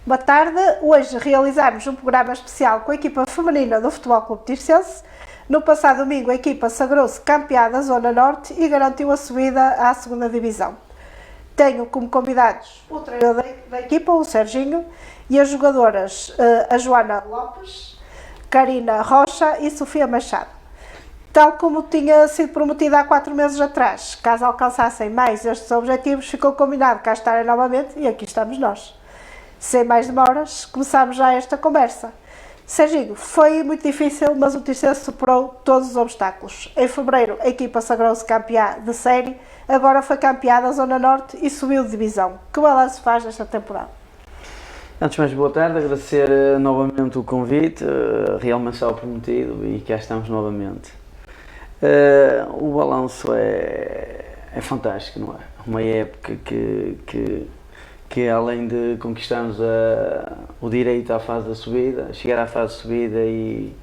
Boa tarde, hoje realizamos um programa especial com a equipa feminina do Futebol Clube Tirsense. No passado domingo a equipa sagrou-se campeã da Zona Norte e garantiu a subida à 2ª Divisão. Tenho como convidados o treinador da equipa, o Serginho, e as jogadoras a Joana Lopes, Karina Rocha e Sofia Machado. Tal como tinha sido prometido há 4 meses atrás, caso alcançassem mais estes objetivos, ficou combinado cá estarem novamente e aqui estamos nós. Sem mais demoras, começamos já esta conversa. Serginho, foi muito difícil, mas o Tirsense superou todos os obstáculos. Em fevereiro, a equipa sagrou-se campeã de série, agora foi campeã da Zona Norte e subiu de divisão. Que balanço faz desta temporada? Antes de mais, boa tarde, agradecer novamente o convite, realmente estava prometido e cá estamos novamente. O balanço é fantástico, não é? Uma época que além de conquistarmos o direito à fase da subida, chegar à fase de subida e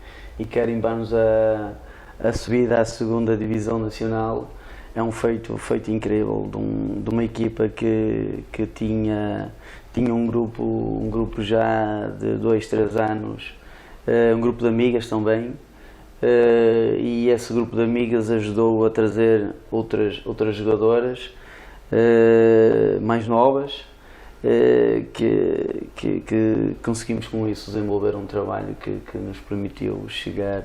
carimbarmos a subida à 2ª Divisão Nacional, é um feito incrível de uma equipa que tinha um grupo já de 2, 3 anos, um grupo de amigas também, e esse grupo de amigas ajudou a trazer outras jogadoras mais novas, que conseguimos com isso desenvolver um trabalho que nos permitiu chegar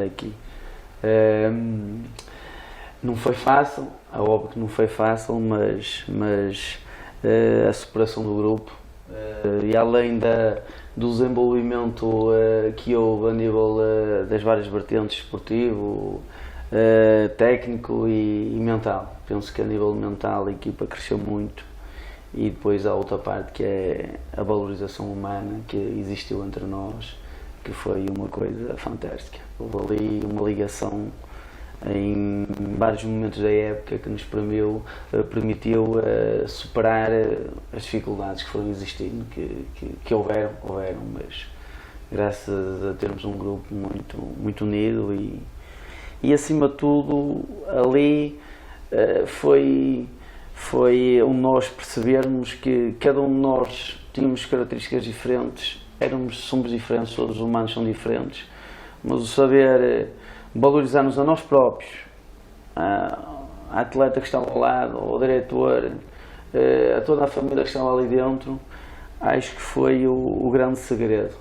aqui. Não foi fácil, é óbvio que não foi fácil, mas a superação do grupo e além do desenvolvimento que houve a nível das várias vertentes esportivo, técnico e mental. Penso que a nível mental a equipa cresceu muito e depois há outra parte que é a valorização humana que existiu entre nós, que foi uma coisa fantástica. Houve ali uma ligação em vários momentos da época que nos permitiu superar as dificuldades que foram existindo, que houveram, mas graças a termos um grupo muito unido e acima de tudo ali foi nós percebermos que cada um de nós tínhamos características diferentes, somos diferentes, todos os humanos são diferentes, mas o saber valorizar-nos a nós próprios, a atleta que estava ao lado, ao diretor, a toda a família que estava ali dentro, acho que foi o grande segredo.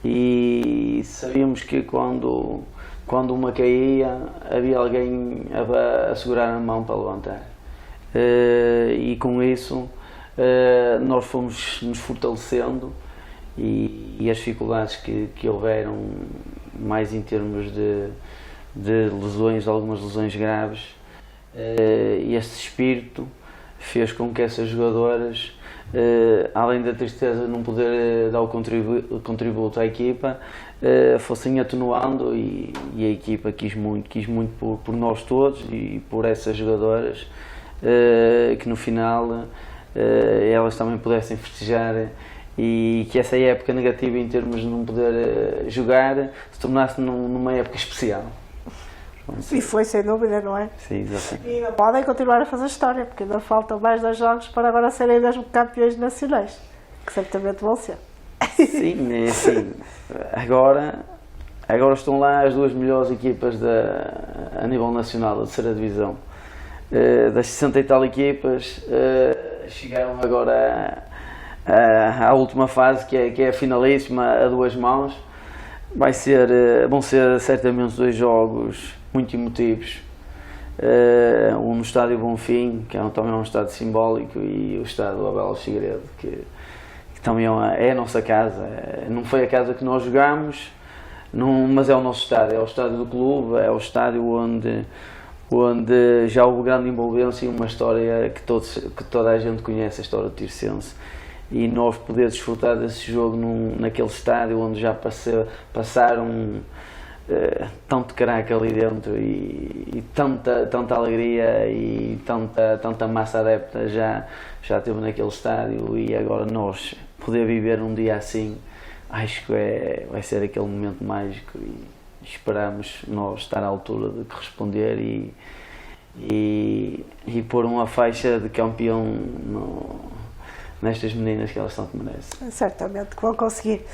E sabíamos que quando uma caía, havia alguém a segurar a mão para levantar. E com isso nós fomos nos fortalecendo e as dificuldades que houveram, mais em termos de lesões, algumas lesões graves, e este espírito fez com que essas jogadoras, além da tristeza de não poder dar o contributo à equipa, fossem atenuando e a equipa quis muito por nós todos e por essas jogadoras, que no final elas também pudessem festejar e que essa época negativa em termos de não poder jogar se tornasse numa época especial. E foi sem dúvida, não é? Sim, exatamente. E ainda podem continuar a fazer história, porque ainda faltam mais 2 jogos para agora serem mesmo campeões nacionais, que certamente vão ser. Sim, é assim, agora estão lá as 2 melhores equipas a nível nacional da 3ª Divisão. Das 60 e tal equipas, chegaram agora à última fase, que é a finalíssima, a 2 mãos. Vão ser certamente 2 jogos muito emotivos, um no estádio Bonfim, que também é um estádio simbólico, e o estádio Abel Aos Figueiredo, que também é a nossa casa. Não foi a casa que nós jogámos, mas é o nosso estádio, é o estádio do clube, é o estádio onde já houve grande envolvência e uma história que toda a gente conhece, a história do Tirsense. E nós poder desfrutar desse jogo naquele estádio onde já passaram tanto craque ali dentro e tanta alegria e tanta massa adepta já teve naquele estádio, e agora nós poder viver um dia assim, acho que vai ser aquele momento mágico e esperamos nós estar à altura de corresponder e pôr uma faixa de campeão nestas meninas que elas tanto merecem. Certamente que vão conseguir.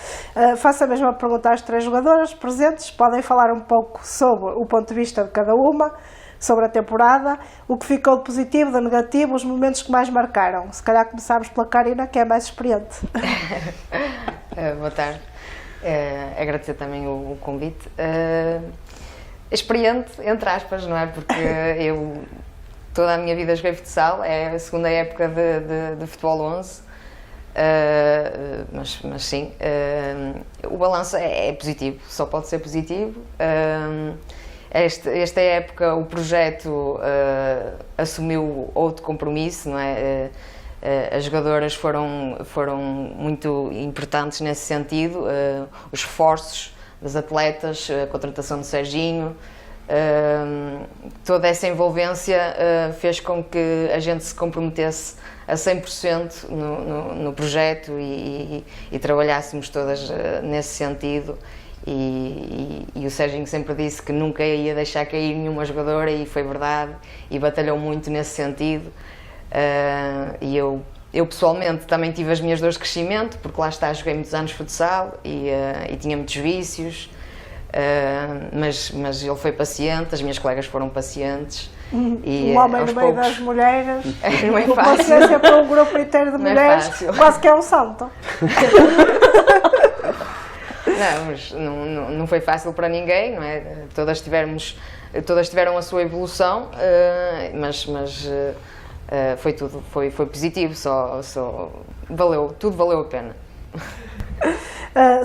Faço a mesma pergunta às 3 jogadoras presentes. Podem falar um pouco sobre o ponto de vista de cada uma, sobre a temporada, o que ficou de positivo, de negativo, os momentos que mais marcaram. Se calhar começámos pela Karina, que é mais experiente. Boa tarde. Agradecer também o convite. Experiente, entre aspas, não é? Porque eu toda a minha vida joguei futsal, é a segunda época de futebol 11, mas sim, o balanço é positivo, só pode ser positivo. Esta época o projeto assumiu outro compromisso, não é? As jogadoras foram muito importantes nesse sentido, os esforços das atletas, a contratação de Serginho, toda essa envolvência fez com que a gente se comprometesse a 100% no projeto e trabalhássemos todas nesse sentido. E o Serginho sempre disse que nunca ia deixar cair nenhuma jogadora, e foi verdade, e batalhou muito nesse sentido. E eu pessoalmente também tive as minhas dores de crescimento, porque lá está, joguei muitos anos futsal e tinha muitos vícios, mas ele foi paciente, as minhas colegas foram pacientes. E, um homem aos no meio poucos, das mulheres, não é com fácil. paciência para um grupo inteiro de Não é mulheres, fácil. quase que é um santo. Não, mas não foi fácil para ninguém, não é? Todas tiveram a sua evolução, mas foi positivo, tudo valeu a pena.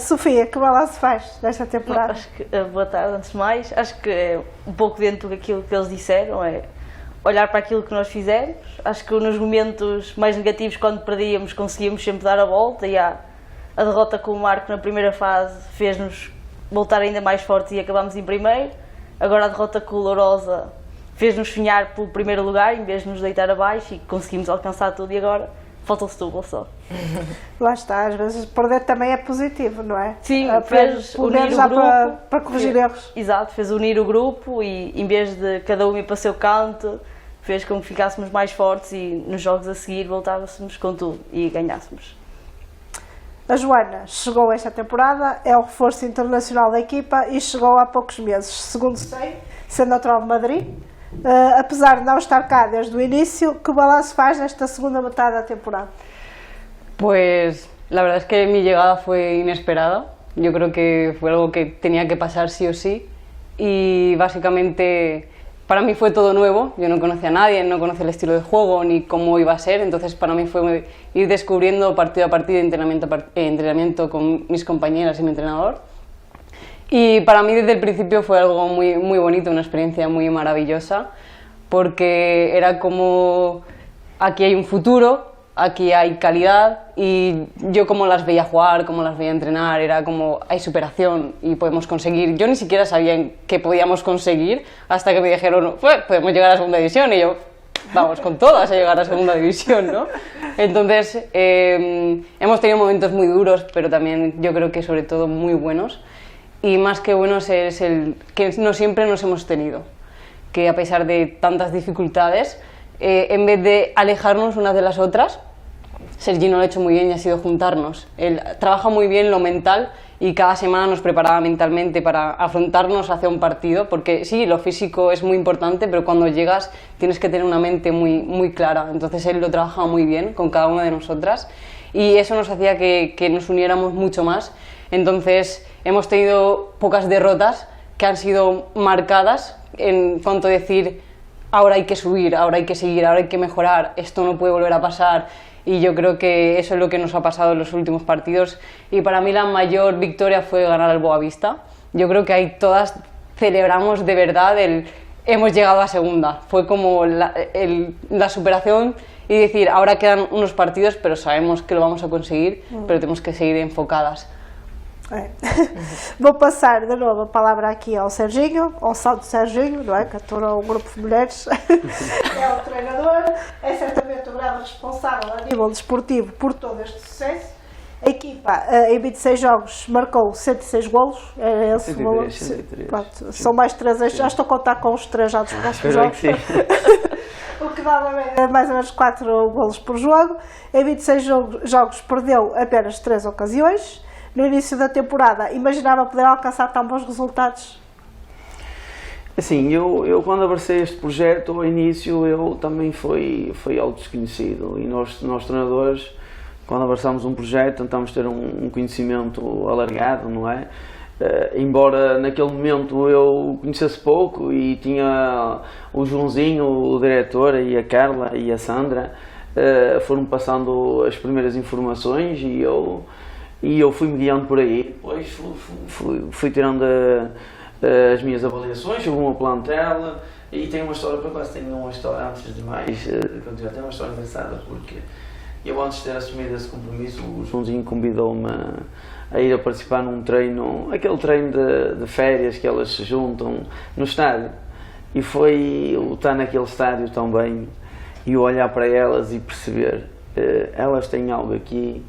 Sofia, que balanço faz desta temporada? Acho que, boa tarde, antes de mais. Acho que é um pouco dentro daquilo que eles disseram, é olhar para aquilo que nós fizemos. Acho que nos momentos mais negativos, quando perdíamos, conseguíamos sempre dar a volta, e a derrota com o Marco na primeira fase fez-nos voltar ainda mais fortes e acabámos em primeiro. Agora a derrota com o Lourosa fez-nos sonhar pelo primeiro lugar em vez de nos deitar abaixo, e conseguimos alcançar tudo, e agora falta o Setúbal só. Lá está, às vezes perder também é positivo, não é? Sim, fez unir o grupo, para corrigir erros. Exato, fez unir o grupo, e em vez de cada um ir para o seu canto, fez com que ficássemos mais fortes, e nos jogos a seguir voltássemos com tudo e ganhássemos. A Joana chegou esta temporada, é o reforço internacional da equipa e chegou há poucos meses, segundo sei, sendo natural de Madrid. Apesar de não estar cá desde o início, que balanço faz nesta segunda metade da temporada? Pues la verdad es que mi llegada fue inesperada. Yo creo que fue algo que tenía que pasar sí o sí, y básicamente para mí fue todo nuevo. Yo no conocía a nadie, no conocía el estilo de juego ni cómo iba a ser, entonces para mí fue ir descubriendo partido a partido, entrenamiento con mis compañeras y mi entrenador. Y para mí desde el principio fue algo muy, muy bonito, una experiencia muy maravillosa, porque era como, aquí hay un futuro, aquí hay calidad, y yo como las veía jugar, como las veía entrenar, era como hay superación y podemos conseguir. Yo ni siquiera sabía qué podíamos conseguir hasta que me dijeron, pues podemos llegar a segunda división, y yo, vamos con todas a llegar a segunda división, ¿no? Entonces hemos tenido momentos muy duros, pero también yo creo que sobre todo muy buenos. Y más que buenos es el que no siempre nos hemos tenido, que a pesar de tantas dificultades, en vez de alejarnos unas de las otras, Sergino lo ha hecho muy bien y ha sido juntarnos. Él trabaja muy bien lo mental, y cada semana nos preparaba mentalmente para afrontarnos hacia un partido, porque sí, lo físico es muy importante, pero cuando llegas tienes que tener una mente muy, muy clara. Entonces él lo trabajaba muy bien con cada una de nosotras, y eso nos hacía que nos uniéramos mucho más. Entonces hemos tenido pocas derrotas que han sido marcadas en cuanto a decir, ahora hay que subir, ahora hay que seguir, ahora hay que mejorar, esto no puede volver a pasar. Y yo creo que eso es lo que nos ha pasado en los últimos partidos, y para mí la mayor victoria fue ganar al Boavista. Yo creo que ahí todas celebramos de verdad hemos llegado a segunda. Fue como la superación, y decir, ahora quedan unos partidos, pero sabemos que lo vamos a conseguir, pero tenemos que seguir enfocadas. Vou passar de novo a palavra aqui ao Serginho, ao Santo Serginho, não é? Que aturou um grupo de mulheres, é o treinador, é certamente o grande responsável a nível desportivo por todo este sucesso. A equipa, em 26 jogos, marcou 106 golos, é esse 103, valor. 103. Pronto, são mais 3, já estou a contar com os 3 já dos próximos jogos. O que dava mais ou menos 4 golos por jogo. Em 26 jogos perdeu apenas 3 ocasiões. No início da temporada, imaginava poder alcançar tão bons resultados? Assim, eu quando abracei este projeto, ao início, eu também foi algo desconhecido. E nós treinadores, quando abraçamos um projeto, tentamos ter um conhecimento alargado, não é? Embora naquele momento eu conhecesse pouco e tinha o Joãozinho, o diretor, e a Carla e a Sandra, foram passando as primeiras informações e eu fui-me guiando por aí. Depois fui tirando as minhas avaliações sobre uma plantel e tenho uma história, por acaso tenho uma história, antes de mais, tenho uma história engraçada, porque eu antes de ter assumido esse compromisso, o Joãozinho convidou-me a ir a participar num treino, aquele treino de férias que elas se juntam no estádio, e foi o estar naquele estádio também e olhar para elas e perceber, elas têm algo aqui,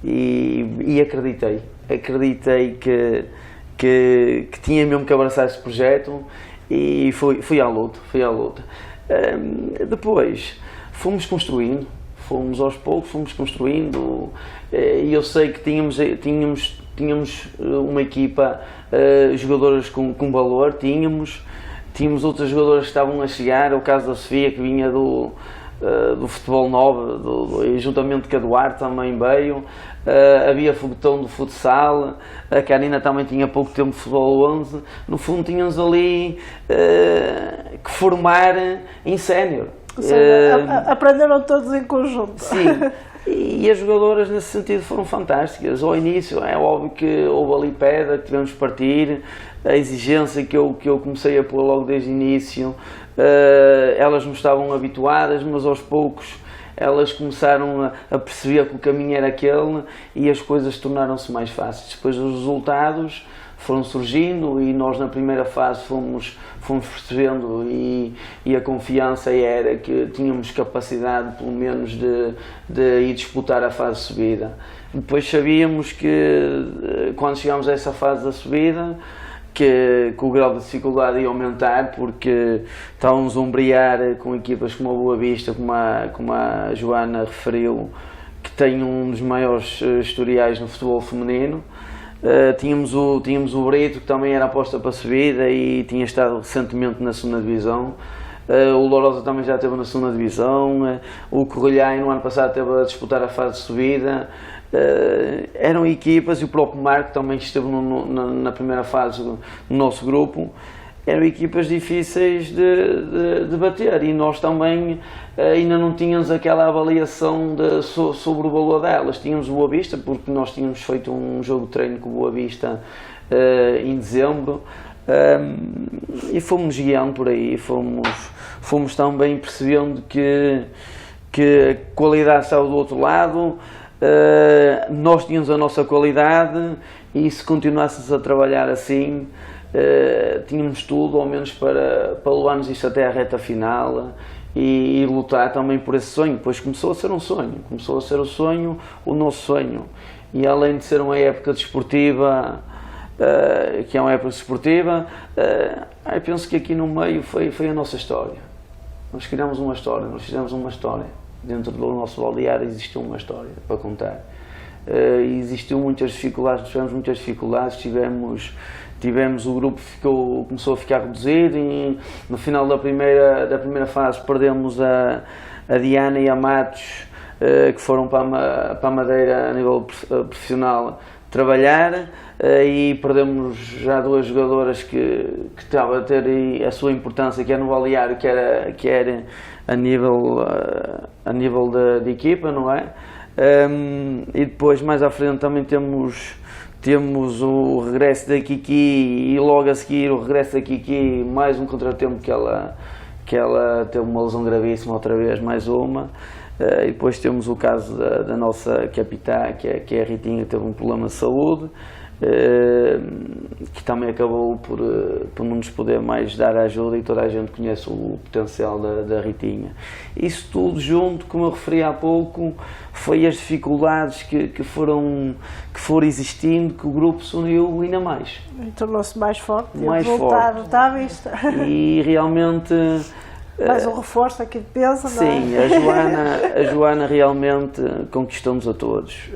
e acreditei que tinha mesmo que abraçar esse projeto e fui à luta. Depois fomos construindo, aos poucos fomos construindo, e eu sei que tínhamos uma equipa, jogadoras com valor, tínhamos outras jogadoras que estavam a chegar, o caso da Sofia, que vinha do futebol 9, e juntamente com a Duarte também veio, havia foguetão do futsal, a Karina também tinha pouco tempo de futebol 11, no fundo tínhamos ali que formar em sénior. Aprenderam todos em conjunto. Sim, e as jogadoras nesse sentido foram fantásticas. Ao início é óbvio que houve ali pedra, que tivemos de partir, a exigência que eu comecei a pôr logo desde o início, elas não estavam habituadas, mas aos poucos elas começaram a perceber que o caminho era aquele e as coisas tornaram-se mais fáceis. Depois os resultados foram surgindo e nós na primeira fase fomos percebendo e a confiança era que tínhamos capacidade pelo menos de ir disputar a fase de subida. Depois sabíamos que quando chegámos a essa fase da subida que o grau de dificuldade ia aumentar, porque estávamos a ombrear com equipas como a Boa Vista, como a Joana referiu, que tem um dos maiores historiais no futebol feminino. Tínhamos o Brito, que também era aposta para a subida e tinha estado recentemente na segunda divisão. O Lourosa também já esteve na segunda divisão. O Corrilhai no ano passado esteve a disputar a fase de subida. Eram equipas, e o próprio Marco também esteve na primeira fase do nosso grupo. Eram equipas difíceis de bater e nós também ainda não tínhamos aquela avaliação sobre o valor delas. Tínhamos o Boa Vista, porque nós tínhamos feito um jogo de treino com o Boa Vista em dezembro, e fomos guiando por aí, fomos também percebendo que a qualidade estava do outro lado, nós tínhamos a nossa qualidade e se continuássemos a trabalhar assim, tínhamos tudo, ao menos para levarmos isto até à reta final e lutar também por esse sonho. Depois começou a ser um sonho, o nosso sonho. E além de ser uma época desportiva, que é uma época desportiva, eu penso que aqui no meio foi a nossa história. Nós criamos uma história, nós fizemos uma história. Dentro do nosso balneário existiu uma história para contar. Existiu muitas dificuldades, tivemos muitas dificuldades, tivemos o grupo começou a ficar reduzido e no final da primeira fase perdemos a Diana e a Matos, que foram para a Madeira a nível profissional trabalhar, e perdemos já duas jogadoras que estavam a ter a sua importância, que é no balneário, que era a nível de equipa, não é? E depois mais à frente também temos o regresso da Kiki e logo a seguir o regresso da Kiki, mais um contratempo que ela teve uma lesão gravíssima outra vez, mais uma. E depois temos o caso da nossa capitã, que é a Ritinha, que teve um problema de saúde, que também acabou por não nos poder mais dar ajuda, e toda a gente conhece o potencial da Ritinha. Isso tudo junto, como eu referi há pouco, foi as dificuldades que foram existindo, que o grupo se uniu ainda mais. E tornou-se mais forte, mais voltar forte. à vista. E realmente Mais um reforço aqui de peso, não é? Sim, a Joana realmente conquistou-nos a todos.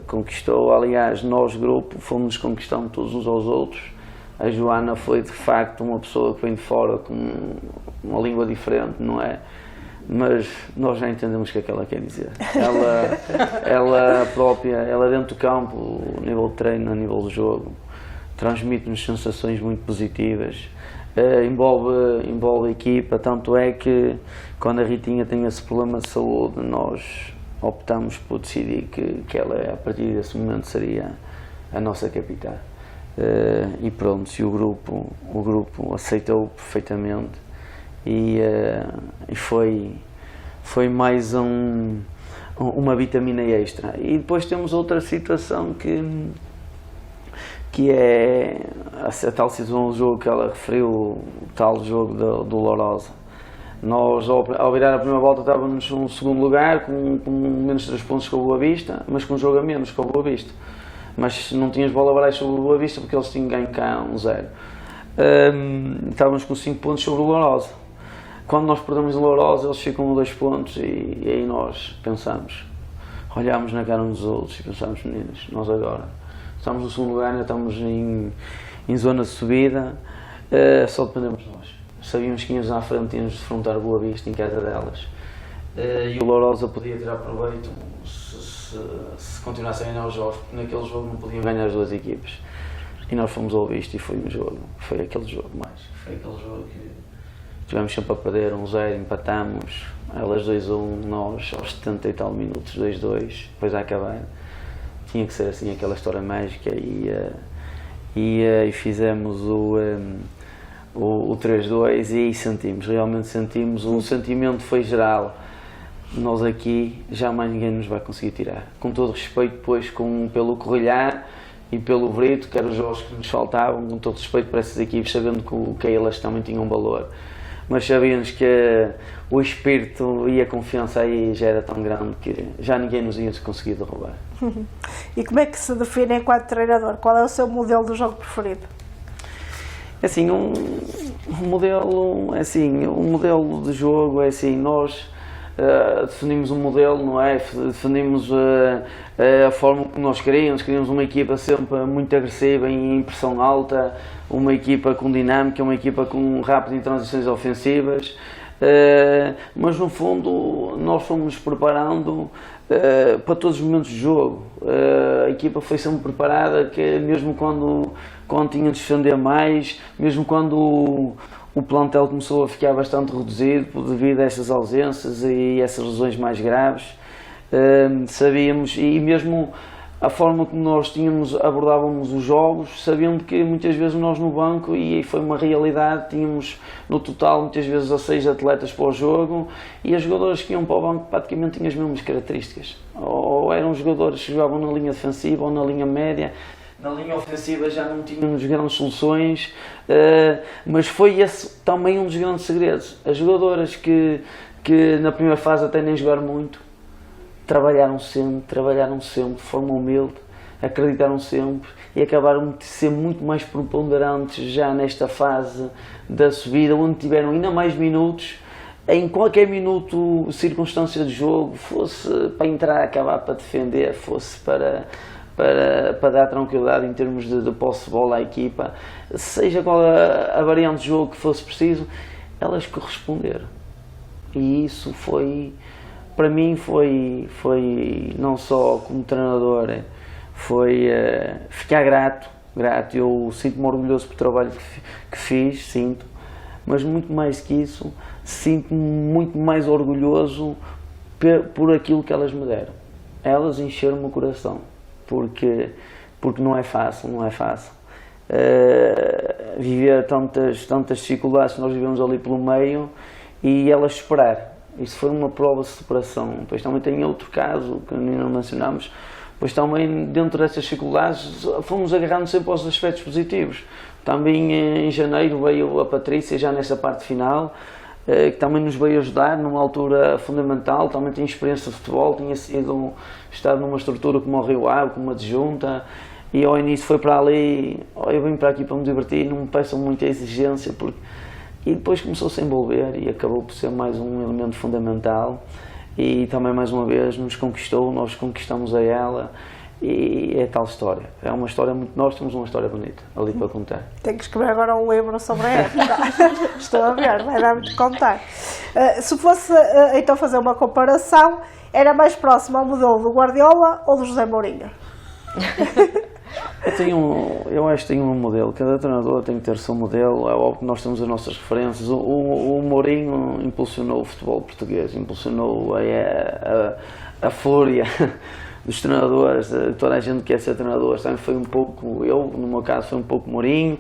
Conquistou, aliás, nós, grupo, fomos conquistando todos uns aos outros. A Joana foi, de facto, uma pessoa que vem de fora com uma língua diferente, não é? Mas nós já entendemos o que é que ela quer dizer. Ela própria, ela dentro do campo, a nível de treino, a nível de jogo, transmite-nos sensações muito positivas. Envolve a equipa, tanto é que quando a Ritinha tem esse problema de saúde, nós optamos por decidir que ela, a partir desse momento, seria a nossa capitã. E pronto, e o grupo aceitou perfeitamente e foi mais uma vitamina extra. E depois temos outra situação que é a tal situação do jogo que ela referiu, o tal jogo do Lourosa. Nós, ao virar a primeira volta, estávamos no segundo lugar, com menos 3 pontos que o Boa Vista, mas com um jogo a menos que o Boa Vista. Mas não tínhamos bola abaixo sobre o Boa Vista porque eles tinham ganho cá 1-0. Estávamos com 5 pontos sobre o Lourosa. Quando nós perdemos o Lourosa, eles ficam com 2 pontos e aí nós pensamos, olhámos na cara uns dos outros e pensámos, meninos, nós agora estamos no segundo lugar, ainda estamos em zona de subida, só dependemos de nós. Sabíamos que íamos à frente, tínhamos de defrontar o Boa Vista em casa delas. E o Lourosa podia tirar proveito se continuasse a ganhar os jogos, porque naquele jogo não podiam ganhar as duas equipes. E nós fomos ao visto e foi aquele jogo foi aquele jogo que tivemos sempre a perder 1-0, empatamos, elas 2-1, nós aos 70 e tal minutos 2-2, depois a acabar. Tinha que ser assim aquela história mágica e fizemos o 3-2 e aí realmente sentimos, o sentimento foi geral. Nós aqui jamais ninguém nos vai conseguir tirar. Com todo respeito depois pelo Corrilhar e pelo Brito, que eram os jogos que nos faltavam, com todo respeito para essas equipes, sabendo que elas também tinham valor. Mas sabíamos que o espírito e a confiança aí já era tão grande que já ninguém nos ia conseguir derrubar. E como é que se define enquanto treinador? Qual é o seu modelo de jogo preferido? Assim, um modelo de jogo é assim, nós definimos um modelo, não é? Definimos a forma que nós queríamos uma equipa sempre muito agressiva, em pressão alta, uma equipa com dinâmica, uma equipa com rápido em transições ofensivas, mas no fundo nós fomos preparando para todos os momentos de jogo. A equipa foi sempre preparada, que mesmo quando tinha de defender mais, mesmo quando o plantel começou a ficar bastante reduzido devido a essas ausências e essas lesões mais graves, sabíamos, e mesmo a forma como nós abordávamos os jogos, sabendo que muitas vezes nós no banco, e foi uma realidade, tínhamos no total muitas vezes 6 atletas para o jogo e os jogadores que iam para o banco praticamente tinham as mesmas características, ou eram jogadores que jogavam na linha defensiva ou na linha média. Na linha ofensiva já não tínhamos grandes soluções, mas foi esse também um dos grandes segredos. As jogadoras que na primeira fase até nem jogaram muito, trabalharam sempre de forma humilde, acreditaram sempre e acabaram de ser muito mais preponderantes já nesta fase da subida, onde tiveram ainda mais minutos, em qualquer minuto, circunstância de jogo, fosse para entrar, acabar para defender, fosse para dar tranquilidade em termos de posse de bola à equipa, seja qual a variante de jogo que fosse preciso, elas corresponderam. E isso foi, para mim, foi não só como treinador, foi ficar grato. Eu sinto-me orgulhoso pelo trabalho que fiz, mas muito mais que isso, sinto-me muito mais orgulhoso por aquilo que elas me deram. Elas encheram-me o coração. Porque não é fácil, viver tantas dificuldades que nós vivemos ali pelo meio e elas superar. Isso foi uma prova de superação. Depois também tem outro caso que não mencionamos, pois também dentro dessas dificuldades fomos agarrando sempre aos aspectos positivos. Também em janeiro veio a Patrícia já nessa parte final, que também nos veio ajudar numa altura fundamental, também tem experiência de futebol, tinha estado numa estrutura como o Rio Ave, como uma adjunta, e ao início foi para ali, eu vim para aqui para me divertir, não me peçam muita exigência, porque e depois começou-se a envolver e acabou por ser mais um elemento fundamental e também mais uma vez nos conquistou, nós conquistamos a ela e é tal história. É uma história muito... Nós temos uma história bonita ali para contar. Tenho que escrever agora um livro sobre a época. Estou a ver, vai dar muito de contar. Se fosse então fazer uma comparação, era mais próximo ao modelo do Guardiola ou do José Mourinho? Eu acho que tenho um modelo, cada treinador tem que ter o seu modelo, é óbvio que nós temos as nossas referências. O Mourinho impulsionou o futebol português, impulsionou a fúria dos treinadores, toda a gente quer ser treinador, também foi um pouco, eu no meu caso foi um pouco Mourinho,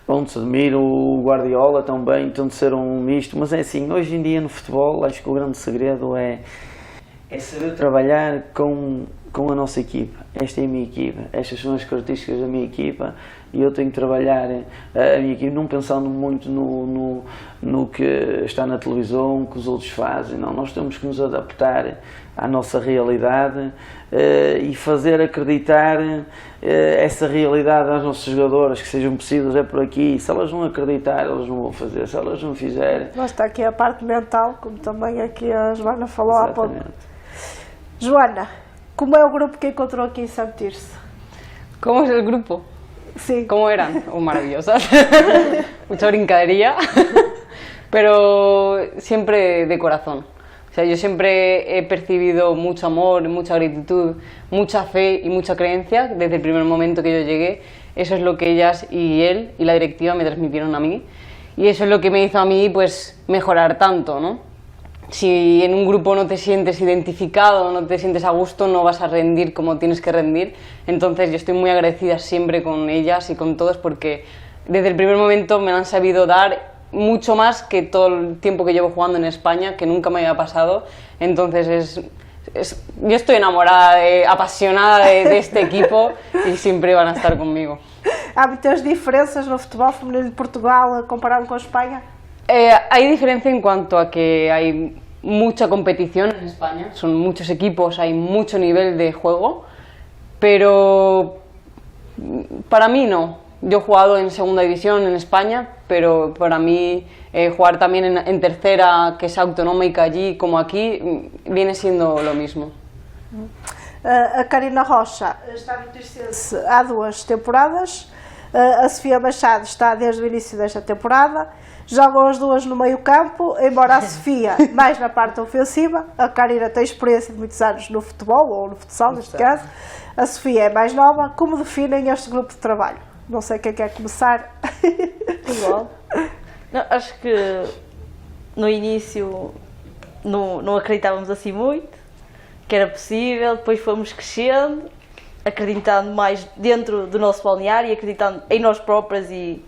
onde se admira o Guardiola também, tento ser um misto, mas é assim, hoje em dia no futebol acho que o grande segredo é saber trabalhar com a nossa equipa. Esta é a minha equipa, estas são as características da minha equipa e eu tenho que trabalhar a minha equipa, não pensando muito no que está na televisão, que os outros fazem, não, nós temos que nos adaptar à nossa realidade e fazer acreditar essa realidade às nossas jogadoras, que sejam possíveis, é por aqui, se elas não acreditar, elas não vão fazer, se elas não fizerem... Mas está aqui a parte mental, como também aqui a Joana falou há pouco. Exatamente. Joana, como é o grupo que encontrou aquí en Santirce? ¿Cómo es el grupo? Sí. ¿Cómo eran? Maravillosas. Mucha brincadería, pero siempre de corazón. O sea, yo siempre he percibido mucho amor, mucha gratitud, mucha fe y mucha creencia desde el primer momento que yo llegué. Eso es lo que ellas y él y la directiva me transmitieron a mí. Y eso es lo que me hizo a mí pues mejorar tanto, ¿no? Si en un grupo no te sientes identificado, no te sientes a gusto, no vas a rendir como tienes que rendir. Entonces yo estoy muy agradecida siempre con ellas y con todos porque desde el primer momento me han sabido dar mucho más que todo el tiempo que llevo jugando en España, que nunca me había pasado. Entonces yo estoy enamorada, apasionada de este equipo y siempre van a estar conmigo. Há muitas diferenças no futebol feminino de Portugal comparado con España? Hay diferencia en cuanto a que hay mucha competición en España, son muchos equipos, hay mucho nivel de juego, pero para mí no. Yo he jugado en segunda división en España, pero para mí jugar también en tercera, que es autonómica allí como aquí, viene siendo lo mismo. A Karina Rocha está no Tirsense há 2 temporadas, a Sofia Machado está desde o início desta temporada, jogam as duas no meio campo, embora a Sofia mais na parte ofensiva, a Karina tem experiência de muitos anos no futebol, ou no futsal neste caso, a Sofia é mais nova. Como definem este grupo de trabalho? Não sei quem quer começar. Igual. Não, acho que no início não acreditávamos assim muito, que era possível, depois fomos crescendo, acreditando mais dentro do nosso balneário e acreditando em nós próprias e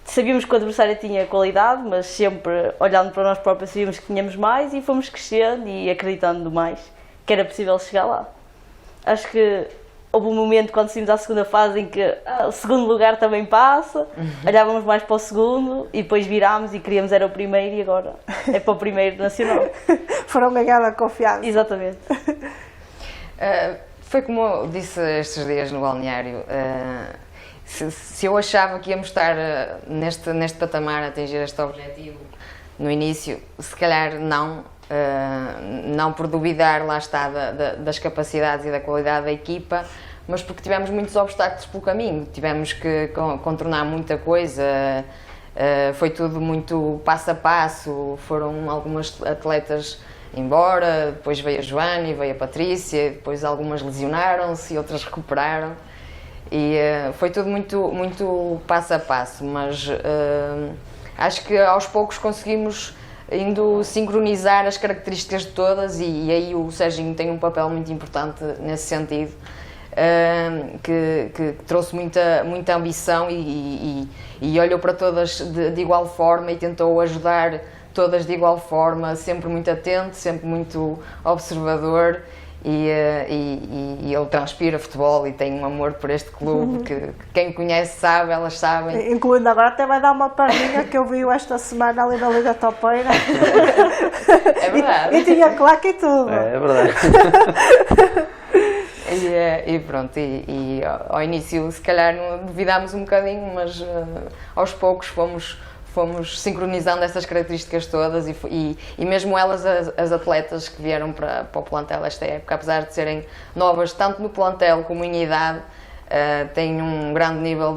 sabíamos que o adversário tinha qualidade, mas sempre olhando para nós próprios sabíamos que tínhamos mais e fomos crescendo e acreditando mais que era possível chegar lá. Acho que houve um momento quando saímos à segunda fase em que o segundo lugar também passa, olhávamos mais para o segundo e depois virámos e queríamos era o primeiro e agora é para o primeiro nacional. Foram ganhando a confiança. Exatamente. Foi como eu disse estes dias no balneário, se eu achava que íamos estar neste patamar a atingir este objetivo no início, se calhar não por duvidar, lá está, das capacidades e da qualidade da equipa, mas porque tivemos muitos obstáculos pelo caminho, tivemos que contornar muita coisa, foi tudo muito passo a passo, foram algumas atletas embora, depois veio a Joana e veio a Patrícia, depois algumas lesionaram-se e outras recuperaram e foi tudo muito passo a passo, mas acho que aos poucos conseguimos indo sincronizar as características de todas e aí o Serginho tem um papel muito importante nesse sentido, que trouxe muita ambição e olhou para todas de igual forma e tentou ajudar todas de igual forma, sempre muito atento, sempre muito observador e ele transpira futebol e tem um amor por este clube que quem conhece sabe, elas sabem. Incluindo agora até vai dar uma perninha que eu vi esta semana ali na Liga Topeira. É verdade. E tinha claque e tudo. É verdade. E pronto, ao início se calhar duvidámos um bocadinho, mas aos poucos fomos fomos sincronizando essas características todas e mesmo elas, as atletas que vieram para o plantel esta época, apesar de serem novas tanto no plantel como em idade, têm um grande nível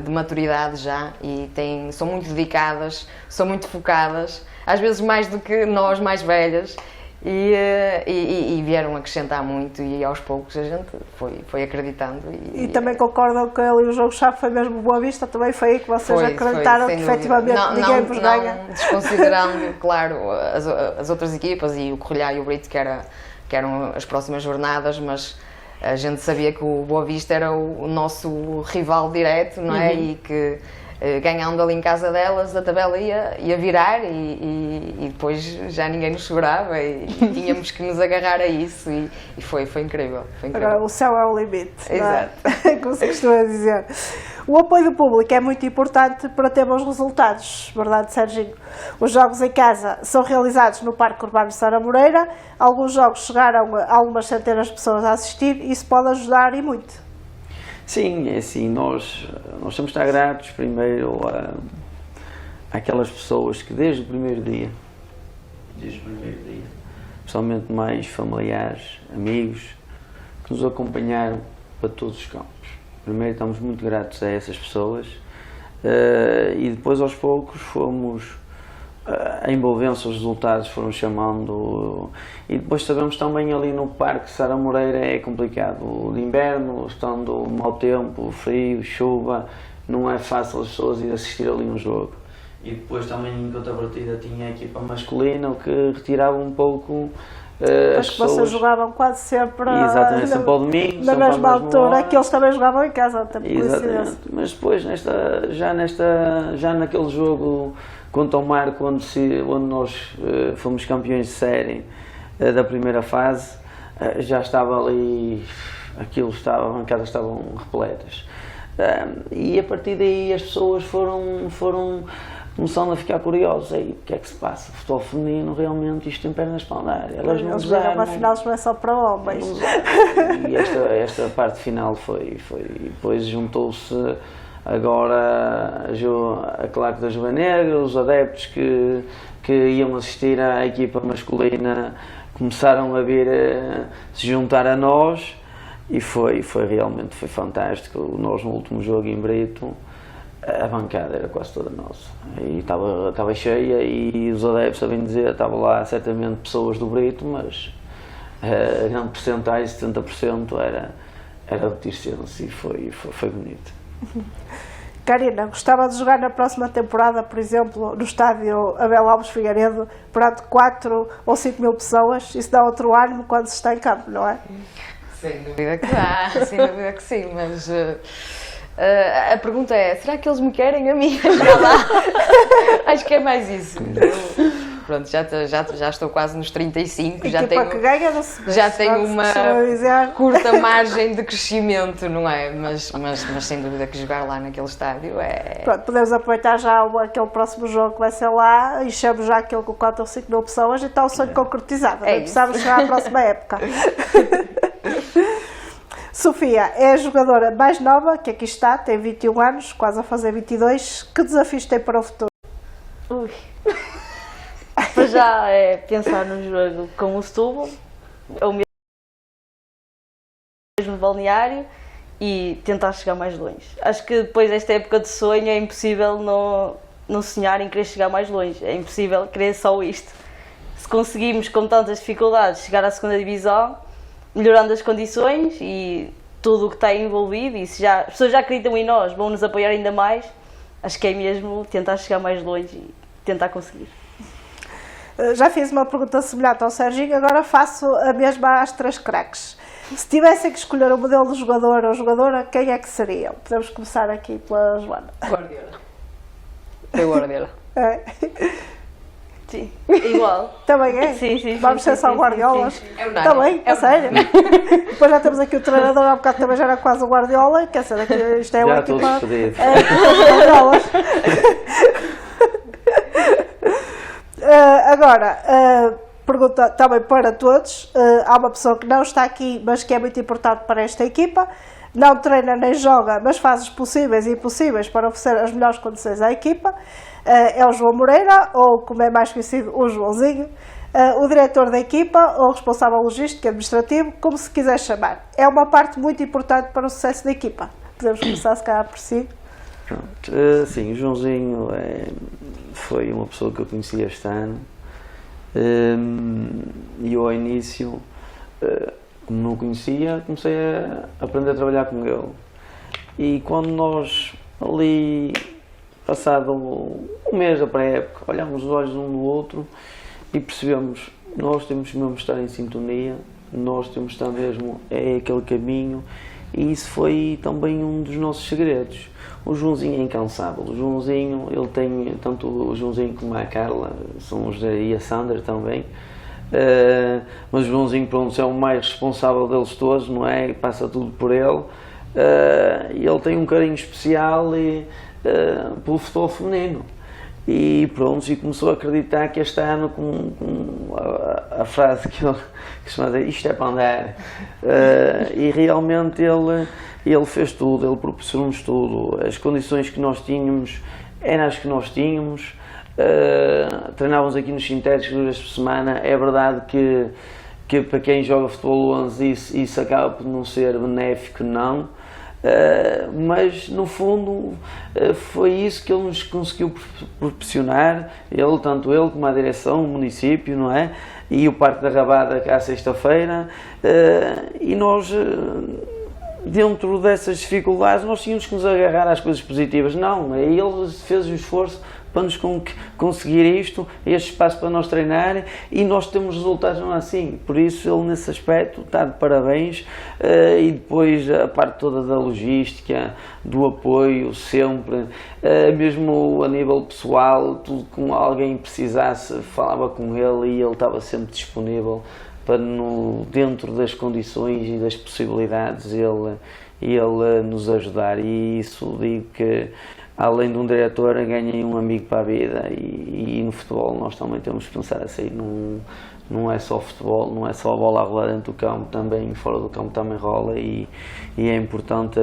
de maturidade já e são muito dedicadas, são muito focadas, às vezes mais do que nós mais velhas. E vieram acrescentar muito e aos poucos a gente foi acreditando. E também concordam que ali o jogo-chave foi mesmo Boa Vista, também foi aí que vocês acreditaram que efetivamente ninguém vos ganha. Não desconsiderando, claro, as outras equipas e o Corrilhá e o Brito que eram as próximas jornadas, mas a gente sabia que o Boa Vista era o nosso rival direto, não é? E que ganhando ali em casa delas, a tabela ia virar e depois já ninguém nos segurava e tínhamos que nos agarrar a isso e foi incrível, foi incrível. Agora, o céu é o limite, Exato. não é? Como se costuma dizer. O apoio do público é muito importante para ter bons resultados, verdade, Serginho? Os jogos em casa são realizados no Parque Urbano de Sara Moreira, alguns jogos chegaram a algumas centenas de pessoas a assistir e isso pode ajudar e muito. Sim, é assim, nós temos que estar gratos primeiro àquelas pessoas que desde o primeiro dia, especialmente mais familiares, amigos, que nos acompanharam para todos os campos. Primeiro estamos muito gratos a essas pessoas e depois aos poucos fomos a envolvência, os resultados foram chamando e depois sabemos também ali no Parque Sara Moreira é complicado, de inverno, estando mau tempo, frio, chuva, não é fácil as pessoas ir assistir ali um jogo. E depois também em contrapartida tinha a equipa masculina, o que retirava um pouco as pessoas. Vocês jogavam quase sempre, exatamente, sempre ao domingo, na mesma altura que eles também jogavam em casa. Exatamente, mas depois já naquele jogo contra o Marco, onde nós fomos campeões de série da primeira fase, já estava ali, as bancadas estavam repletas. E a partir daí as pessoas foram começando a ficar curiosas. O que é que se passa? O futebol feminino realmente isto tem pernas para andar. Elas não usaram. Afinal não é só para homens. E esta parte final foi. Depois juntou-se agora a claque da Juva Negra, os adeptos que iam assistir à equipa masculina começaram a vir se juntar a nós e foi realmente fantástico. Nós no último jogo em Brito, a bancada era quase toda nossa e estava cheia e os adeptos, sabem dizer, estavam lá certamente pessoas do Brito, mas a grande porcentagem, 70% era do Tirsense e foi bonito. Karina, gostava de jogar na próxima temporada, por exemplo, no estádio Abel Alves Figueiredo, perante 4 ou 5 mil pessoas? Isso dá outro ânimo quando se está em campo, não é? Sem dúvida que dá, sem dúvida que sim, mas a pergunta é, será que eles me querem a mim? Acho que é mais isso. Pronto, já estou quase nos 35, já tenho uma curta margem de crescimento, não é? Mas sem dúvida que jogar lá naquele estádio é... Pronto, podemos aproveitar já aquele próximo jogo que vai ser lá, enchemos já aquele com 4 ou 5 mil pessoas e está o sonho concretizado, não precisamos chegar à próxima época. Sofia é a jogadora mais nova que aqui está, tem 21 anos, quase a fazer 22. Que desafios tem para o futuro? Para já é pensar no jogo com o Setúbal, ou mesmo balneário, e tentar chegar mais longe. Acho que depois desta época de sonho é impossível não sonhar em querer chegar mais longe, é impossível querer só isto. Se conseguimos, com tantas dificuldades, chegar à segunda divisão, melhorando as condições e tudo o que está envolvido, e se as pessoas já acreditam em nós, vão nos apoiar ainda mais, acho que é mesmo tentar chegar mais longe e tentar conseguir. Já fiz uma pergunta semelhante ao Serginho, agora faço a mesma às 3 craques. Se tivessem que escolher o modelo de jogador ou jogadora, quem é que seriam? Podemos começar aqui pela Joana. Guardiola. É Guardiola. É. Sim, igual. Também é? Sim. Vamos ser só Guardiolas? É Também, a sério. Depois já temos aqui o treinador, há bocado também já era quase o Guardiola, quer dizer, aqui, isto é uma equipa... Já todos fodidos. Guardiolas. Agora, pergunta também para todos, há uma pessoa que não está aqui, mas que é muito importante para esta equipa, não treina nem joga, mas faz os possíveis e impossíveis para oferecer as melhores condições à equipa. É o João Moreira, ou como é mais conhecido, o Joãozinho, o diretor da equipa ou responsável logístico e administrativo, como se quiser chamar. É uma parte muito importante para o sucesso da equipa. Podemos começar, se calhar, por si. Pronto, sim, o Joãozinho foi uma pessoa que eu conheci este ano, e eu ao início, como não conhecia, comecei a aprender a trabalhar com ele. E quando nós ali, passado um mês da pré-época, olhámos os olhos um no outro e percebemos, nós temos mesmo de estar em sintonia, nós temos de estar mesmo, é aquele caminho, e isso foi também um dos nossos segredos. O Joãozinho é incansável, o Joãozinho, ele tem, tanto o Joãozinho como a Carla, e a Sandra também, mas o Joãozinho, pronto, é o mais responsável deles todos, não é? Passa tudo por ele, e ele tem um carinho especial pelo futebol feminino. E pronto, e começou a acreditar que este ano, com a frase que ele costuma dizer, isto é para andar, e realmente ele fez tudo, ele proporcionou-nos tudo, as condições que nós tínhamos eram as que nós tínhamos, treinávamos aqui nos sintéticos 2 vezes por semana. É verdade que para quem joga futebol 11 isso acaba por não ser benéfico, não. Mas no fundo foi isso que ele nos conseguiu proporcionar, tanto ele como a direção, o município, não é? E o Parque da Rabada à sexta-feira, e nós, dentro dessas dificuldades, nós tínhamos que nos agarrar às coisas positivas. Não, ele fez o esforço para nos conseguir isto, este espaço para nós treinar, e nós temos resultados não assim. Por isso ele nesse aspecto está de parabéns, e depois a parte toda da logística, do apoio sempre, mesmo a nível pessoal, tudo que alguém precisasse falava com ele e ele estava sempre disponível para, dentro das condições e das possibilidades, ele nos ajudar. E isso digo que, além de um diretor, ganhei um amigo para a vida, e no futebol nós também temos que pensar assim, não é só futebol, não é só a bola a rolar dentro do campo, também fora do campo também rola, e é importante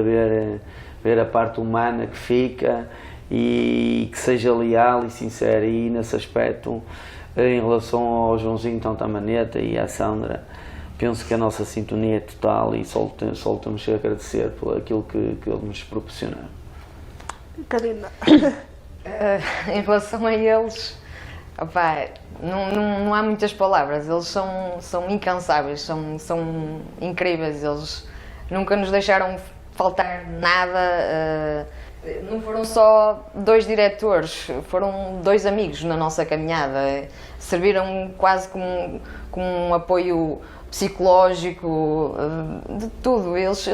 ver a parte humana que fica, e que seja leal e sincera. E nesse aspecto, em relação ao Joãozinho, tanto à Maneta e à Sandra, penso que a nossa sintonia é total, e só temos que agradecer por aquilo que eles nos proporcionaram. Karina. Em relação a eles, opá, não há muitas palavras. Eles são incansáveis, são incríveis. Eles nunca nos deixaram faltar nada. Não foram só 2 diretores, foram 2 amigos na nossa caminhada. Serviram quase como um apoio psicológico, de tudo. Eles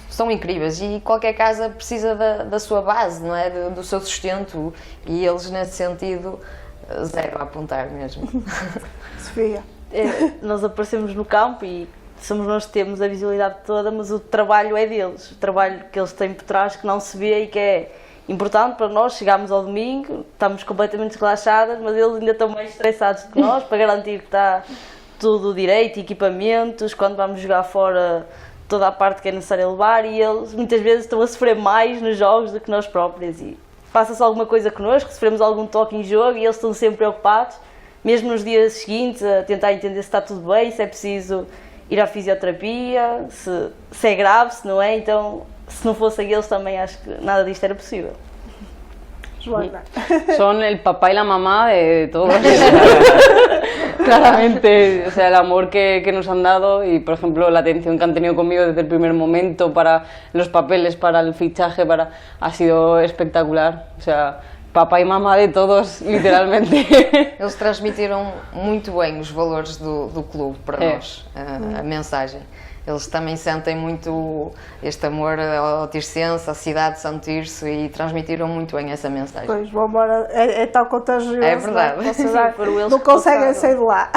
são incríveis, e qualquer casa precisa da sua base, não é? Do seu sustento, e eles, nesse sentido, zero a apontar mesmo. Sofia. Nós aparecemos no campo e somos nós que temos a visibilidade toda, mas o trabalho é deles, o trabalho que eles têm por trás, que não se vê e que é importante para nós. Chegámos ao domingo, estamos completamente relaxadas, mas eles ainda estão mais estressados que nós, para garantir que está tudo direito, equipamentos, quando vamos jogar fora, toda a parte que é necessária levar, e eles muitas vezes estão a sofrer mais nos jogos do que nós próprios, e passa-se alguma coisa connosco, sofremos algum toque em jogo e eles estão sempre preocupados, mesmo nos dias seguintes, a tentar entender se está tudo bem, se é preciso ir à fisioterapia, se é grave, se não é. Então, se não fossem eles, também acho que nada disto era possível. Joana. Son el papá y la mamá de todos. Claramente, o sea, el amor que nos han dado, y por ejemplo la atención que han tenido conmigo desde el primer momento para los papeles, para el fichaje, ha sido espectacular. O sea, papá e mamá de todos, literalmente. Eles transmitiram muito bem os valores do clube para nós, a mensagem. Eles também sentem muito este amor ao Tirsense, à cidade de Santo Tirso, e transmitiram muito bem essa mensagem. Pois, o amor é tão contagioso. É verdade. Não conseguem sair de lá.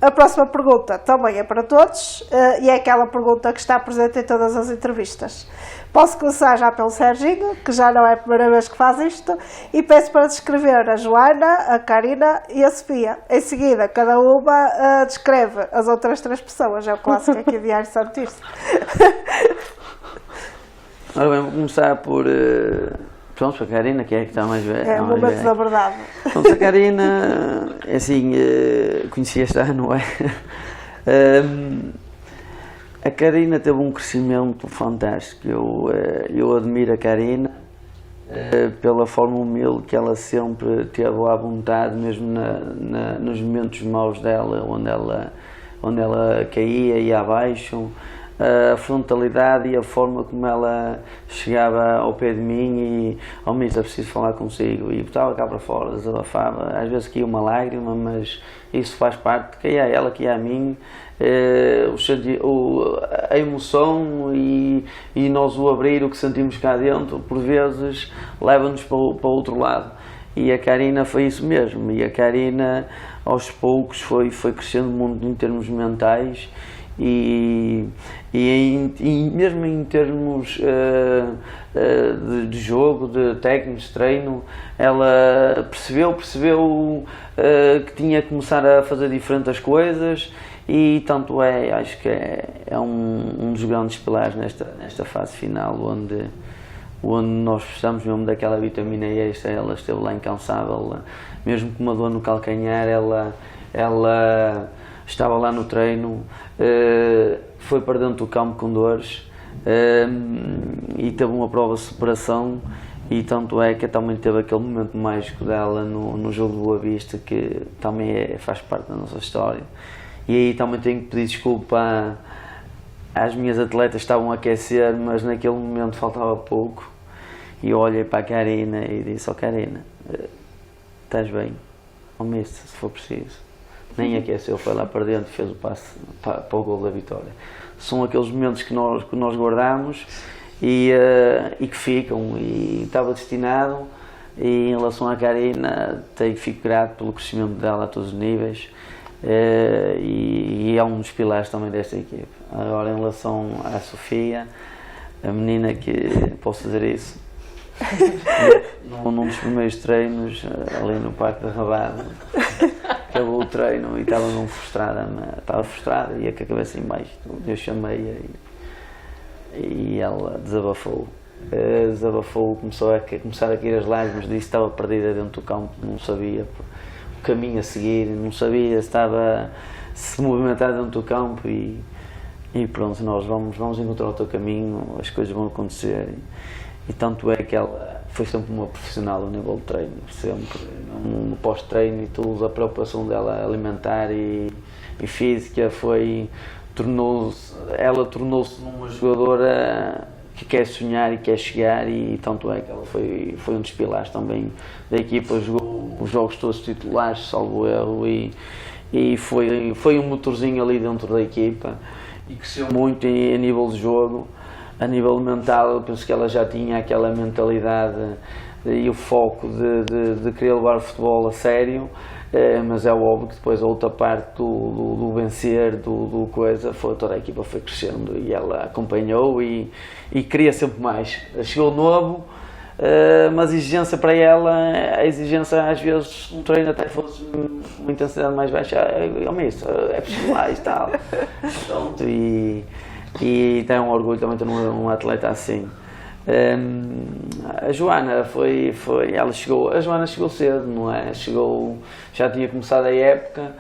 A próxima pergunta também é para todos, e é aquela pergunta que está presente em todas as entrevistas. Posso começar já pelo Serginho, que já não é a primeira vez que faz isto, e peço para descrever a Joana, a Karina e a Sofia. Em seguida, cada uma descreve as outras 3 pessoas. É o clássico aqui de Diário Santo Tirso. Ora bem, vou começar por. Pronto, a Karina, que é a que está mais velha. É o momento da verdade. Pronto, a Karina, assim, conheci este ano, não é? A Karina teve um crescimento fantástico. Eu admiro a Karina pela forma humilde que ela sempre teve à vontade, mesmo nos momentos maus dela, onde ela caía e ia abaixo. A frontalidade e a forma como ela chegava ao pé de mim e ao menos é preciso falar consigo e botava cá para fora, desabafava, às vezes caía uma lágrima, mas isso faz parte, caía a ela, caía a mim, a emoção e nós o abrir, o que sentimos cá dentro, por vezes leva-nos para o outro lado. E a Karina foi isso mesmo, e a Karina aos poucos foi crescendo muito em termos mentais e mesmo em termos de jogo, de técnicos, de treino, ela percebeu que tinha que começar a fazer diferente as coisas e tanto acho que é um dos grandes pilares nesta fase final, onde nós precisamos mesmo daquela vitamina extra. Ela esteve lá incansável, mesmo com uma dor no calcanhar, ela estava lá no treino, foi para dentro do campo com dores e teve uma prova de superação e tanto é que também teve aquele momento mágico dela no jogo do Boa Vista, que também faz parte da nossa história. E aí também tenho que pedir desculpa às minhas atletas que estavam a aquecer, mas naquele momento faltava pouco e eu olhei para a Karina e disse: Karina, estás bem? Mister, se for preciso. Nem aqueceu, foi lá para dentro e fez o passe para o gol da vitória. São aqueles momentos que nós guardamos e que ficam, e estava destinado. E em relação à Karina, fico grato pelo crescimento dela a todos os níveis e é um dos pilares também desta equipe. Agora, em relação à Sofia, a menina que, posso dizer isso, num dos primeiros treinos ali no Parque da Rabada, acabou o treino e estava frustrada, ia com a cabeça em baixo. Eu chamei-a e ela desabafou, começou a cair as lágrimas, disse que estava perdida dentro do campo, não sabia o caminho a seguir, não sabia se estava se movimentar dentro do campo e pronto, nós vamos encontrar o teu caminho, as coisas vão acontecer. E tanto é que ela foi sempre uma profissional ao nível de treino, sempre, no pós-treino e tudo, a preocupação dela alimentar e física tornou-se uma jogadora que quer sonhar e quer chegar, e tanto é que ela foi um dos pilares também da equipa, jogou os jogos todos titulares, salvo erro, e foi um motorzinho ali dentro da equipa e cresceu muito a nível de jogo. A nível mental, eu penso que ela já tinha aquela mentalidade e o foco de querer levar o futebol a sério, mas é óbvio que depois a outra parte do vencer, do coisa, toda a equipa foi crescendo e ela acompanhou e queria sempre mais. Chegou novo, mas a exigência para ela, a exigência às vezes um treino até fosse uma intensidade mais baixa, é preciso mais e tal. Pronto, e tem um orgulho também ter um atleta assim. A Joana a Joana chegou cedo, não é? Já tinha começado a época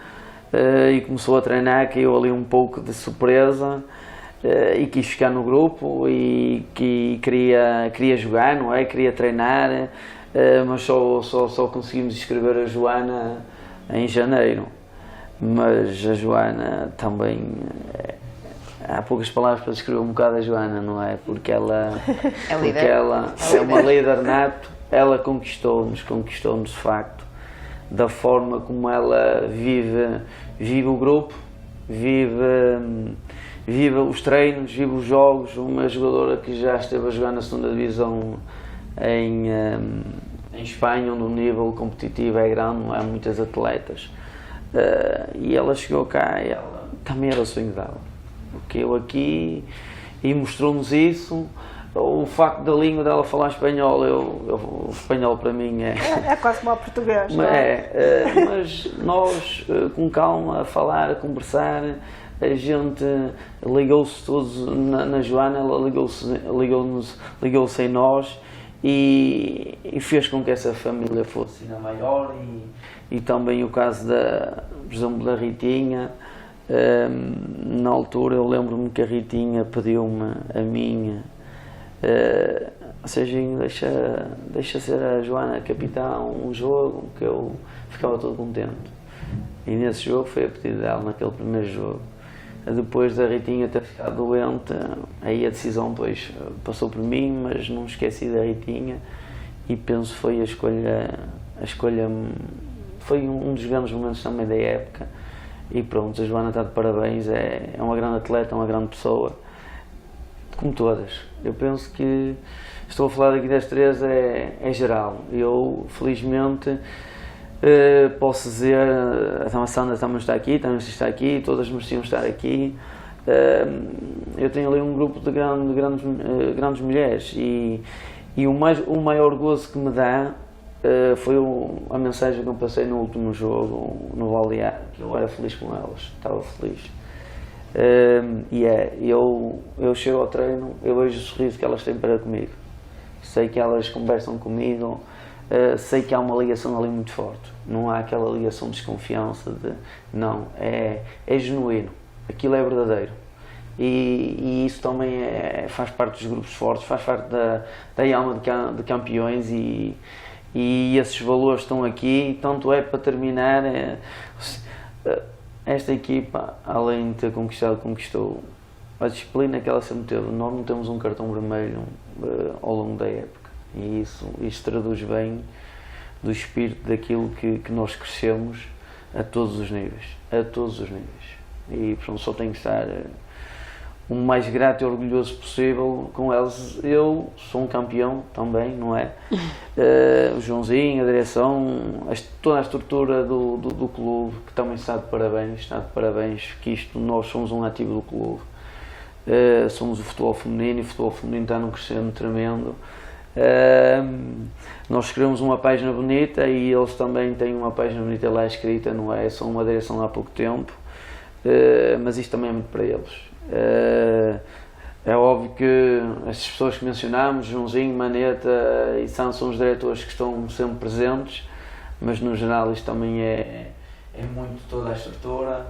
e começou a treinar, caiu ali um pouco de surpresa e quis ficar no grupo e que queria jogar, não é? Queria treinar, mas só conseguimos inscrever a Joana em janeiro. Mas a Joana também... Há poucas palavras para descrever um bocado a Joana, não é? Porque ela é uma líder nato, ela conquistou-nos de facto, da forma como ela vive o grupo, vive os treinos, vive os jogos. Uma jogadora que já esteve a jogar na segunda divisão em Espanha, onde o nível competitivo é grande, não há muitas atletas, e ela chegou cá e ela também era o sonho dela. Porque eu aqui, e mostrou-nos isso, o facto da língua dela falar espanhol, o espanhol para mim é quase como o português, não é? Mas nós, com calma, a falar, a conversar, a gente ligou-se todos na Joana, ela ligou-se em nós e fez com que essa família fosse ainda maior e também o caso por exemplo, da Ritinha. Na altura eu lembro-me que a Ritinha pediu-me a minha, Serginho, deixa ser a Joana capitão um jogo, que eu ficava todo contente. E nesse jogo foi a pedido dela, naquele primeiro jogo. Depois da Ritinha ter ficado doente, aí a decisão depois passou por mim, mas não esqueci da Ritinha e penso que foi a escolha foi um dos grandes momentos também da época. E pronto, a Joana está de parabéns, é uma grande atleta, uma grande pessoa, como todas. Eu penso que, estou a falar aqui das três, é geral. Eu, felizmente, posso dizer, a Sandra também está aqui, todas mereciam estar aqui. Eu tenho ali um grupo de grandes mulheres e o maior gozo que me dá foi a mensagem que eu passei no último jogo, no Balneário, que eu era feliz com elas, estava feliz. Eu chego ao treino, eu vejo o sorriso que elas têm para comigo. Sei que elas conversam comigo, sei que há uma ligação ali muito forte. Não há aquela ligação de desconfiança, não, é genuíno, aquilo é verdadeiro. E isso também faz parte dos grupos fortes, faz parte da alma de campeões e esses valores estão aqui. Tanto é, para terminar, esta equipa, além de ter conquistou a disciplina que ela sempre teve. Nós não temos um cartão vermelho ao longo da época e isso traduz bem do espírito daquilo que nós crescemos a todos os níveis, e pronto, só tenho que estar o mais grato e orgulhoso possível com eles. Eu sou um campeão também, não é? O Joãozinho, a direção, toda a estrutura do clube, que também está de parabéns, que nós somos um ativo do clube. Somos o futebol feminino e o futebol feminino está num crescendo tremendo. Nós escrevemos uma página bonita e eles também têm uma página bonita lá escrita, não é? São uma direção há pouco tempo, mas isto também é muito para eles. É óbvio que estas pessoas que mencionámos, Joãozinho, Maneta e Santos, são os diretores que estão sempre presentes, mas no geral isto também é muito toda a estrutura,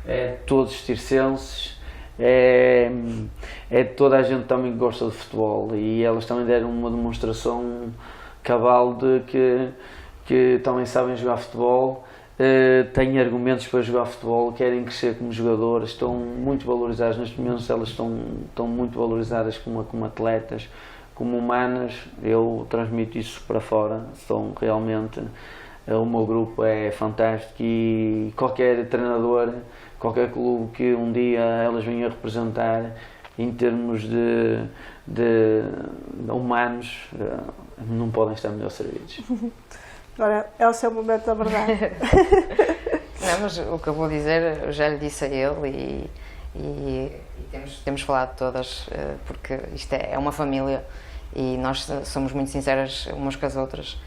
é todos os tircenses, é toda a gente também que gosta de futebol, e elas também deram uma demonstração cabal de que também sabem jogar futebol. Têm argumentos para jogar futebol, querem crescer como jogadoras, estão muito valorizadas neste momento, elas estão muito valorizadas como atletas, como humanas. Eu transmito isso para fora, realmente, o meu grupo é fantástico e qualquer treinador, qualquer clube que um dia elas venham a representar em termos de humanos, não podem estar melhor servidos. Agora é o seu momento da verdade. Não, mas o que eu vou dizer, eu já lhe disse a ele e temos falado todas, porque isto é uma família e nós somos muito sinceras umas com as outras.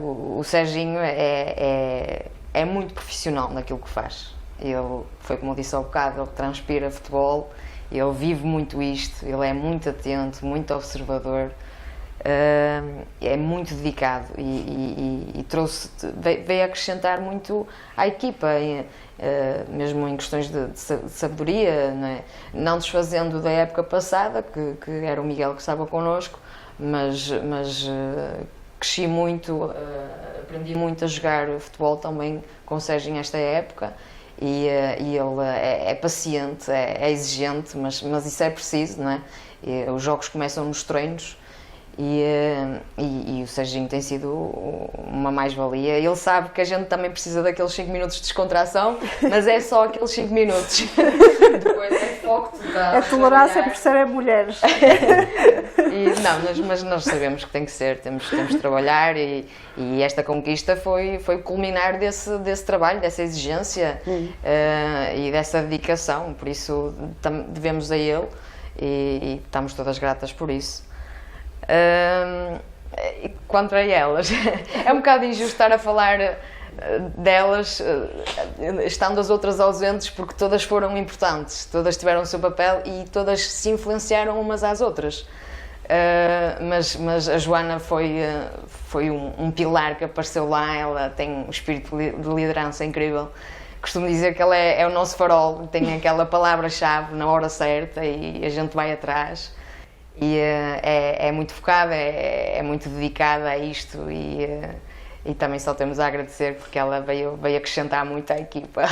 O Serginho é muito profissional naquilo que faz. Ele, foi como eu disse há bocado, ele transpira futebol, ele vive muito isto, ele é muito atento, muito observador. É muito dedicado e veio acrescentar muito à equipa, mesmo em questões de sabedoria, não desfazendo da época passada, que era o Miguel que estava connosco, mas cresci muito, aprendi muito a jogar futebol também com o Sérgio nesta época, e ele é paciente, é exigente, mas isso é preciso, não é? Os jogos começam nos treinos. E o Serginho tem sido uma mais-valia. Ele sabe que a gente também precisa daqueles 5 minutos de descontração, mas é só aqueles 5 minutos. Depois é foco total. É tolerância por serem mulheres. Mas nós sabemos que tem que ser, temos de trabalhar e esta conquista foi o culminar desse trabalho, dessa exigência e dessa dedicação. Por isso devemos a ele e estamos todas gratas por isso. Quanto a elas, é um bocado injusto estar a falar delas, estando as outras ausentes, porque todas foram importantes, todas tiveram o seu papel e todas se influenciaram umas às outras. Mas a Joana foi um pilar que apareceu lá. Ela tem um espírito de liderança incrível. Costumo dizer que ela é o nosso farol, tem aquela palavra-chave na hora certa e a gente vai atrás. E é muito focada, é muito dedicada a isto e também só temos a agradecer porque ela veio acrescentar muito à equipa.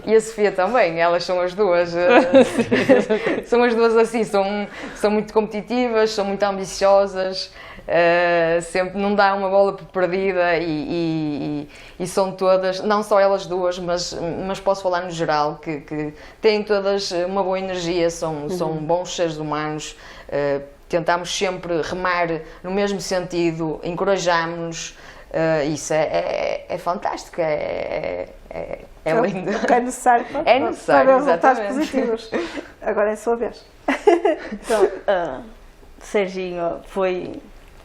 E a Sofia também, elas são as duas, são as duas assim, são muito competitivas, são muito ambiciosas, sempre não dá uma bola por perdida e são todas, não só elas duas, mas posso falar no geral, que têm todas uma boa energia, são bons seres humanos, tentamos sempre remar no mesmo sentido, encorajamos-nos. Isso é fantástico, é lindo. O que é necessário para resultados positivos. Agora é a sua vez. Então, Serginho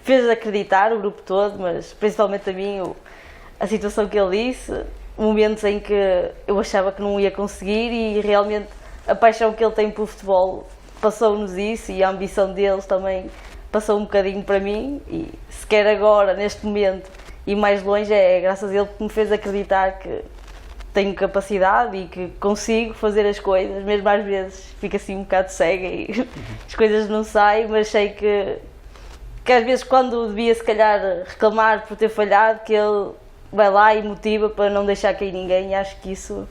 fez acreditar o grupo todo, mas principalmente a mim, a situação que ele disse, momentos em que eu achava que não ia conseguir e realmente a paixão que ele tem pelo futebol passou-nos isso e a ambição deles também passou um bocadinho para mim e se quer agora, neste momento, e mais longe é graças a ele que me fez acreditar que tenho capacidade e que consigo fazer as coisas, mesmo às vezes fico assim um bocado cega e as coisas não saem, mas sei que às vezes quando devia se calhar reclamar por ter falhado, que ele vai lá e motiva para não deixar cair ninguém e acho que isso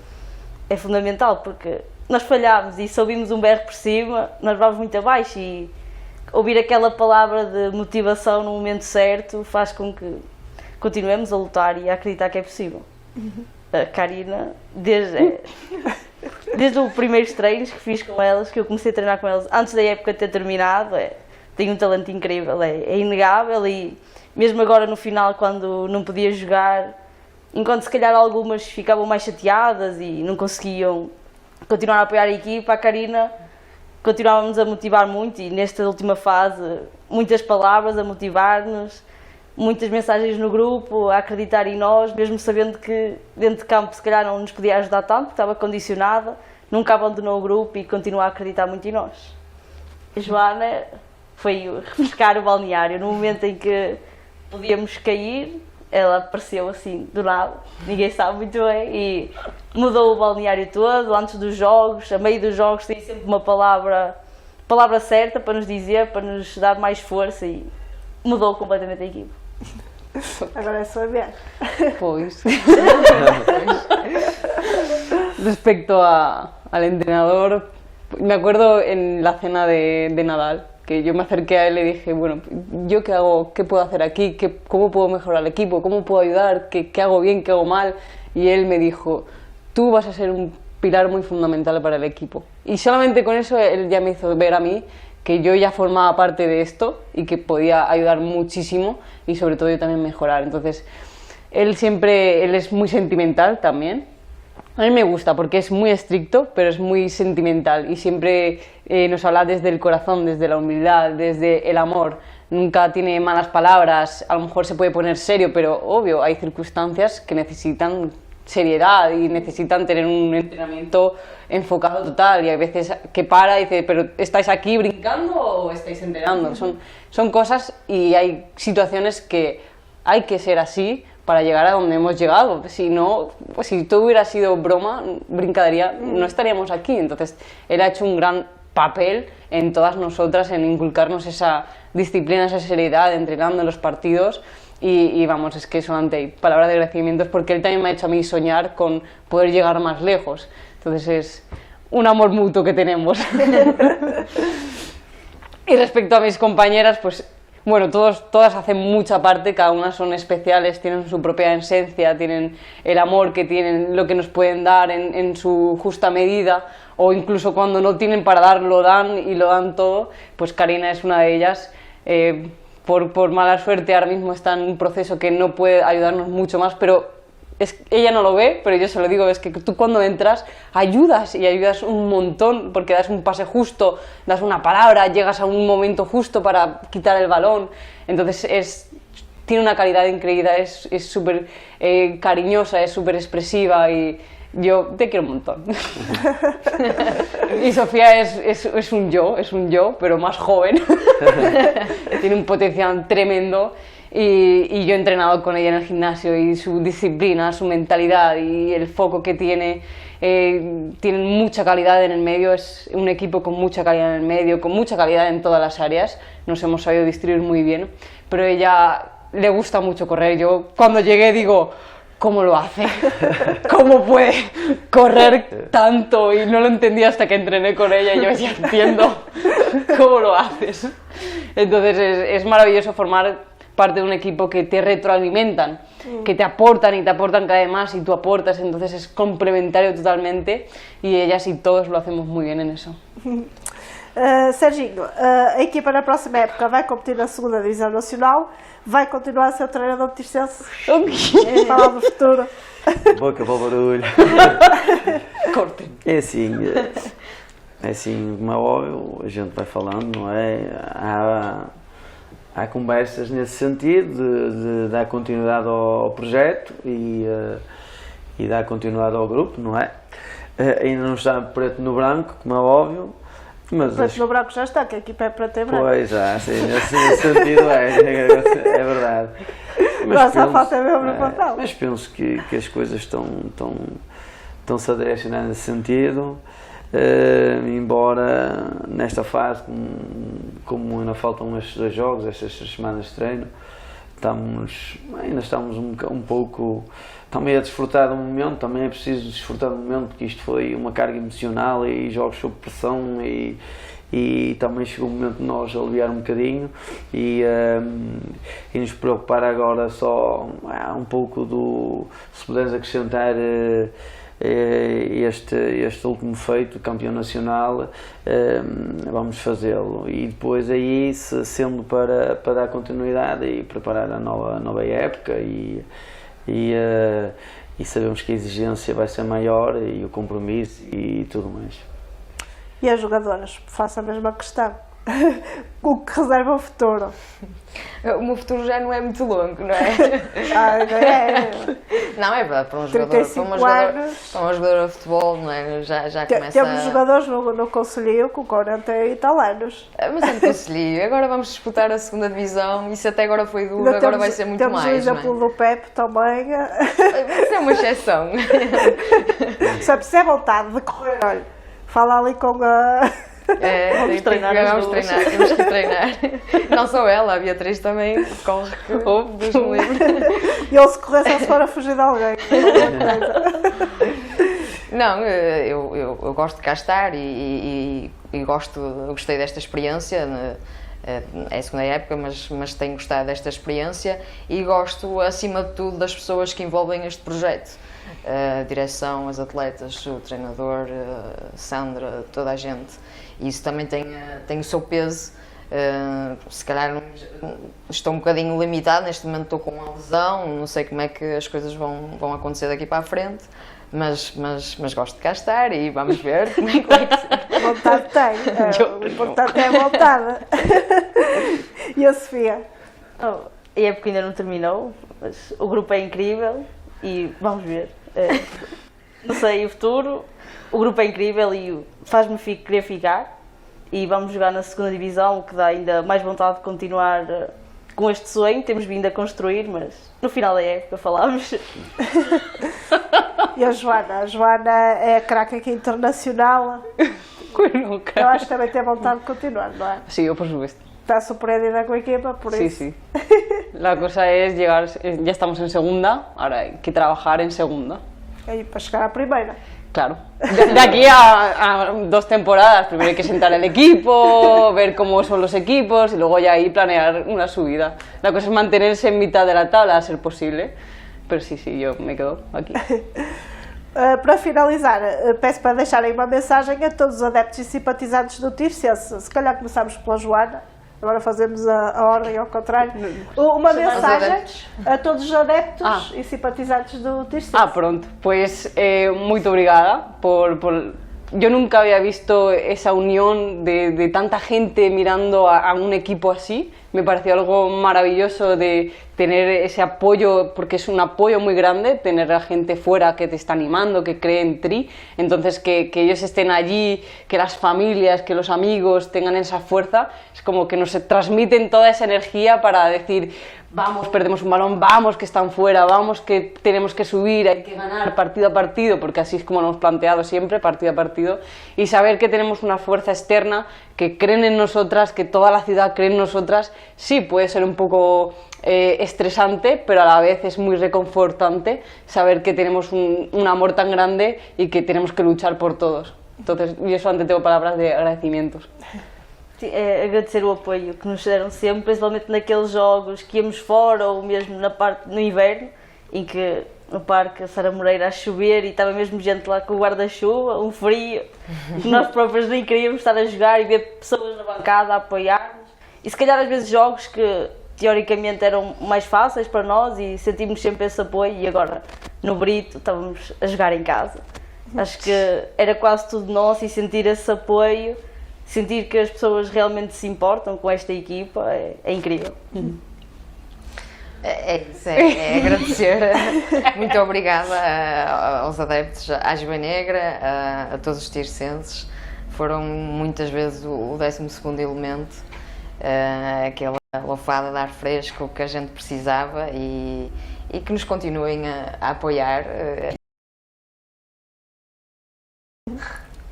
é fundamental, porque nós falhámos e se ouvimos um berro por cima, nós vamos muito abaixo e ouvir aquela palavra de motivação no momento certo faz com que continuemos a lutar e a acreditar que é possível. A Karina, desde os primeiros treinos que fiz com elas, que eu comecei a treinar com elas antes da época ter terminado, tem um talento incrível, é inegável e mesmo agora no final, quando não podia jogar, enquanto se calhar algumas ficavam mais chateadas e não conseguiam continuar a apoiar a equipa, a Karina continuávamos a motivar muito e nesta última fase muitas palavras a motivar-nos, muitas mensagens no grupo, a acreditar em nós, mesmo sabendo que dentro de campo se calhar não nos podia ajudar tanto, porque estava condicionada, nunca abandonou o grupo e continua a acreditar muito em nós. A Joana foi refrescar o balneário, no momento em que podíamos cair, ela apareceu assim do nada, ninguém sabe muito bem, e mudou o balneário todo, antes dos jogos, a meio dos jogos tem sempre uma palavra certa para nos dizer, para nos dar mais força e mudou completamente a equipe. Agora é a sua vez. Pues. Respecto al entrenador, me acuerdo en la cena de Nadal, que yo me acerqué a él y le dije, bueno, ¿yo qué hago? ¿Qué puedo hacer aquí? ¿Cómo puedo mejorar el equipo? ¿Cómo puedo ayudar? ¿Qué hago bien? ¿Qué hago mal? Y él me dijo, tú vas a ser un pilar muy fundamental para el equipo. Y solamente con eso él ya me hizo ver a mí que yo ya formaba parte de esto y que podía ayudar muchísimo y sobre todo yo también mejorar. Entonces, él es muy sentimental también. A mí me gusta porque es muy estricto, pero es muy sentimental y siempre nos habla desde el corazón, desde la humildad, desde el amor. Nunca tiene malas palabras, a lo mejor se puede poner serio, pero obvio, hay circunstancias que necesitan seriedad y necesitan tener un entrenamiento enfocado total y hay veces que para y dice, pero ¿estáis aquí brincando o estáis entrenando? Son cosas y hay situaciones que hay que ser así para llegar a donde hemos llegado. Si no, pues si todo hubiera sido broma, brincadería, no estaríamos aquí. Entonces él ha hecho un gran papel en todas nosotras, en inculcarnos esa disciplina, esa seriedad, entrenando en los partidos. Y vamos, es que solamente palabras de agradecimientos porque él también me ha hecho a mí soñar con poder llegar más lejos. Entonces es un amor mutuo que tenemos. Y respecto a mis compañeras, pues bueno, todas hacen mucha parte, cada una son especiales, tienen su propia esencia, tienen el amor que tienen, lo que nos pueden dar en su justa medida, o incluso cuando no tienen para dar, lo dan y lo dan todo. Pues Karina es una de ellas. Por mala suerte ahora mismo está en un proceso que no puede ayudarnos mucho más, pero ella no lo ve, pero yo se lo digo, es que tú cuando entras ayudas y ayudas un montón porque das un pase justo, das una palabra, llegas a un momento justo para quitar el balón, entonces tiene una calidad increíble, es súper cariñosa, es súper expresiva y yo te quiero un montón. Y Sofía es un yo, pero más joven. Tiene un potencial tremendo y yo he entrenado con ella en el gimnasio y su disciplina, su mentalidad y el foco que tiene, tienen mucha calidad en el medio, es un equipo con mucha calidad en el medio, con mucha calidad en todas las áreas, nos hemos sabido distribuir muy bien, pero ella le gusta mucho correr. Yo cuando llegué digo, ¿cómo lo hace? ¿Cómo puede correr tanto? Y no lo entendí hasta que entrené con ella y yo ya entiendo cómo lo haces. Entonces es maravilloso formar parte de un equipo que te retroalimentan, que te aportan y te aportan cada vez más y tú aportas, entonces es complementario totalmente y ellas y todos lo hacemos muy bien en eso. Serginho, a equipa na próxima época vai competir na segunda divisão nacional, vai continuar a ser o treinador de Tirsense? Falar do futuro. Boca para o barulho. Cortem. É assim, como é óbvio, a gente vai falando, não é? Há conversas nesse sentido de dar continuidade ao projeto e dar continuidade ao grupo, não é? Ainda não está preto no branco, como é óbvio. Mas preto no branco já está, que a equipa é preto e branco. Pois, sim, nesse sentido é verdade. Mas só falta mesmo no papel. Mas penso que as coisas estão-se a direcionar nesse sentido, embora nesta fase, como ainda faltam estes 2 jogos, estas 3 semanas de treino, ainda estamos um pouco também a desfrutar do momento, também é preciso desfrutar do momento, porque isto foi uma carga emocional e jogos sob pressão e também chegou o momento de nós aliviar um bocadinho e nos preocupar agora só um pouco se pudermos acrescentar este último feito, campeão nacional, vamos fazê-lo e depois aí, sendo para dar continuidade e preparar a nova época e sabemos que a exigência vai ser maior e o compromisso e tudo mais. E as jogadoras? Faço a mesma questão. O que reserva o futuro? O meu futuro já não é muito longo, não é? Não é? Não, é verdade, para uma 35 jogadora de futebol, não é? Já começa Temos jogadores no Conselho com 40 e tal anos. Mas é no Conselho, agora vamos disputar a segunda divisão, isso até agora foi duro, agora vai ser muito mais. Temos o exemplo do Pepe também. Isso é uma exceção. Se é preciso vontade de correr, olha, fala ali com a... Vamos treinar, temos que treinar. Não só ela, a Beatriz também corre que Deus me livre. E ele se correr só se for a fugir de alguém. Não, eu gosto de cá estar e gostei desta experiência. É a segunda época, mas tenho gostado desta experiência e gosto, acima de tudo, das pessoas que envolvem este projeto. A direção, as atletas, o treinador, Sandra, toda a gente. Isso também tem o seu peso. Se calhar estou um bocadinho limitado, neste momento estou com uma lesão, não sei como é que as coisas vão acontecer daqui para a frente, mas gosto de cá estar e vamos ver como é que vai ser. Vontade tem, o importante é a vontade. E a Sofia? A época ainda não terminou, mas o grupo é incrível e vamos ver. Não sei, o futuro, o grupo é incrível e faz-me querer ficar e vamos jogar na segunda divisão, que dá ainda mais vontade de continuar com este sonho. Temos vindo a construir, mas no final da época falámos. E a Joana? A Joana é a craque aqui internacional. Eu acho que também tem vontade de continuar, não é? Sí, yo por supuesto. Está surpreendida con la equipa, por Sí, eso. sí. La cosa es llegar, ya estamos en segunda, ahora hay que trabajar en segunda. Y para llegar a primera. Claro. De aquí a 2 temporadas, primero hay que sentar el equipo, ver cómo son los equipos y luego ya ahí planear una subida. La cosa es mantenerse en mitad de la tabla a ser posible, pero sí, yo me quedo aquí. Para finalizar, peço para deixarem uma mensagem a todos os adeptos e simpatizantes do Tirsense. Se calhar começamos pela Joana, agora fazemos a ordem ao contrário. Uma mensagem a todos os adeptos e simpatizantes do Tirsense. Pronto. Pues muy obrigada Yo nunca había visto esa unión de tanta gente mirando a un equipo así. Me pareció algo maravilloso de tener ese apoyo, porque es un apoyo muy grande, tener a gente fuera que te está animando, que cree en ti, entonces que ellos estén allí, que las familias, que los amigos tengan esa fuerza, es como que nos transmiten toda esa energía para decir, vamos, perdemos un balón, vamos que están fuera, vamos que tenemos que subir, hay que ganar partido a partido, porque así es como lo hemos planteado siempre, partido a partido, y saber que tenemos una fuerza externa, que creen en nosotras, que toda la ciudad cree en nosotras, sí puede ser un poco estresante, pero a la vez es muy reconfortante saber que tenemos un amor tan grande y que tenemos que luchar por todos. Entonces, yo solamente tengo palabras de agradecimientos. Sim, agradecer o apoio que nos deram sempre, principalmente naqueles jogos que íamos fora ou mesmo no inverno, em que no parque a Sara Moreira a chover e estava mesmo gente lá com o guarda-chuva, um frio, nós próprios nem queríamos estar a jogar e ver pessoas na bancada a apoiar-nos. E se calhar às vezes jogos que teoricamente eram mais fáceis para nós e sentimos sempre esse apoio, e agora no Brito estávamos a jogar em casa. Acho que era quase tudo nosso e sentir esse apoio, sentir que as pessoas realmente se importam com esta equipa é incrível. É isso, é agradecer. Muito obrigada aos adeptos, à Juvenegra, a todos os tircenses. Foram muitas vezes o 12º elemento, aquela lafada de ar fresco que a gente precisava e que nos continuem a apoiar.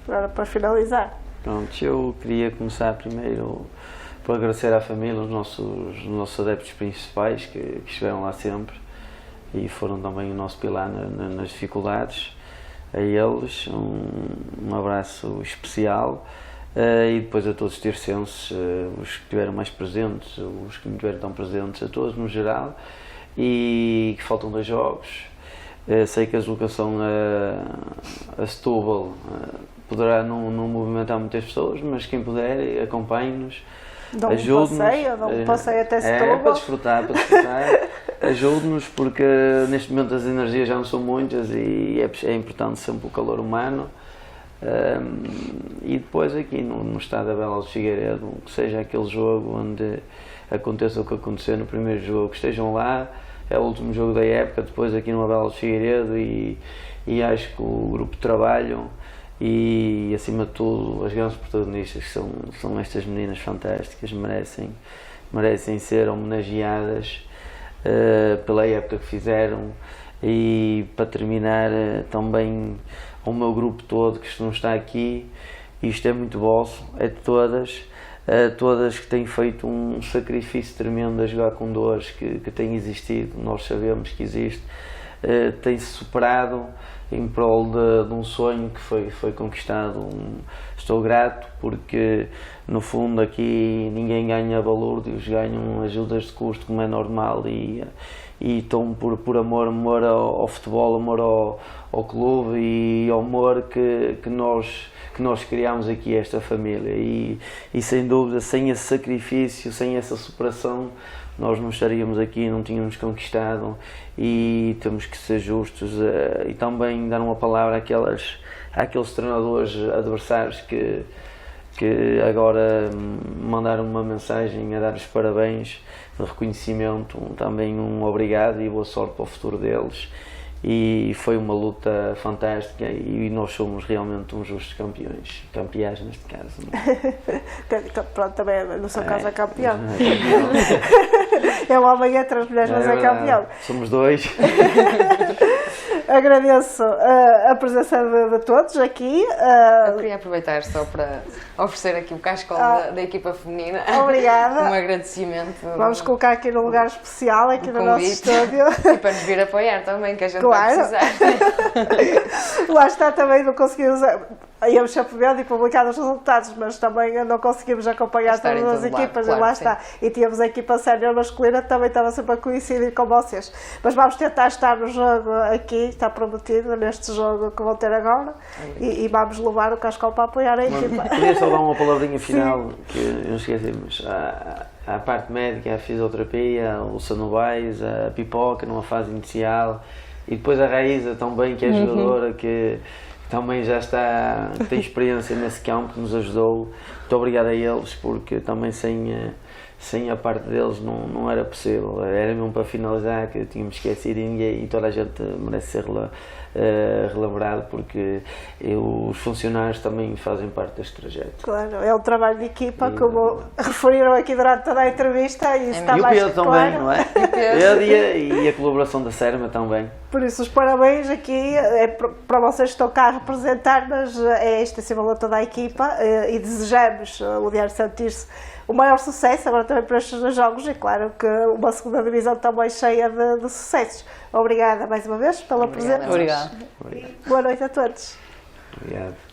Agora, para finalizar. Pronto, eu queria começar primeiro por agradecer à família, os nossos adeptos principais que estiveram lá sempre e foram também o nosso pilar nas dificuldades. A eles um abraço especial e depois a todos os tircenses, os que estiveram mais presentes, os que não estiveram tão presentes, a todos no geral, e que faltam 2 jogos. Sei que a deslocação a Setúbal poderá não movimentar muitas pessoas, mas quem puder, acompanhe-nos, ajude-nos. Dá um passeio até Setúbal. É, para desfrutar. Ajude-nos, porque neste momento as energias já não são muitas e é importante sempre o calor humano. E depois aqui no Estádio Abel Alves Figueiredo, que seja aquele jogo onde aconteça o que acontecer no primeiro jogo, que estejam lá. É o último jogo da época, depois aqui no Abel Alves Figueiredo, e acho que o grupo de trabalho e, acima de tudo, as grandes protagonistas, que são estas meninas fantásticas, merecem ser homenageadas pela época que fizeram. E para terminar, também ao meu grupo todo que não está aqui, isto é muito vosso, é de todas que têm feito um sacrifício tremendo a jogar com dores que têm existido, nós sabemos que existe, tem-se superado em prol de um sonho que foi conquistado. Estou grato porque no fundo aqui ninguém ganha balúrdios, ganham ajudas de custo como é normal e estão por amor ao futebol, amor ao clube e ao amor que nós criámos aqui esta família e sem dúvida, sem esse sacrifício, sem essa superação, nós não estaríamos aqui, não tínhamos conquistado, e temos que ser justos e também dar uma palavra àqueles treinadores adversários que agora mandaram uma mensagem a dar os parabéns, de reconhecimento, também um obrigado e boa sorte para o futuro deles. E foi uma luta fantástica e nós somos realmente uns justos campeões neste caso. Pronto, também no seu caso é campeão. É um homem entre as mulheres, mas é campeão. Somos 2. Agradeço a presença de todos aqui. Eu queria aproveitar só para oferecer aqui o cascol da equipa feminina. Obrigada. Um agradecimento. Vamos colocar aqui num lugar especial, aqui no nosso estúdio. E para nos vir apoiar também, que a gente claro. vai precisar. Lá está, também não conseguimos. Íamos sempre vendo e publicar os resultados, mas também não conseguimos acompanhar todas as equipas, claro, e lá está. E tínhamos a equipa sénior masculina que também estava sempre a coincidir com vocês. Mas vamos tentar estar no jogo aqui, está prometido, neste jogo que vão ter agora, e vamos levar o cascal para apoiar a equipa. Queria só dar uma palavrinha final, que não esquecemos. A parte médica, a fisioterapia, o Sanovais, a Pipoca numa fase inicial, e depois a Raíza também, que é jogadora, que também já tem experiência nesse campo, que nos ajudou. muito obrigado a eles, porque também sem a parte deles não era possível. Era mesmo para finalizar que tínhamos esquecido e toda a gente merece ser relembrado, porque os funcionários também fazem parte deste trajeto. Claro, é um trabalho de equipa, como referiram aqui durante toda a entrevista, e isso está E o mais Pedro que também, claro. não é? Pedro e a colaboração da Serma também. Por isso, os parabéns aqui é para vocês que estão cá a representar, mas é extensível a toda a equipa e desejamos o Diário Santirce o maior sucesso, agora também para estes 2 jogos, e claro que uma segunda divisão também cheia de sucessos. Obrigada mais uma vez pela presença. Obrigada. Boa noite a todos. Obrigado.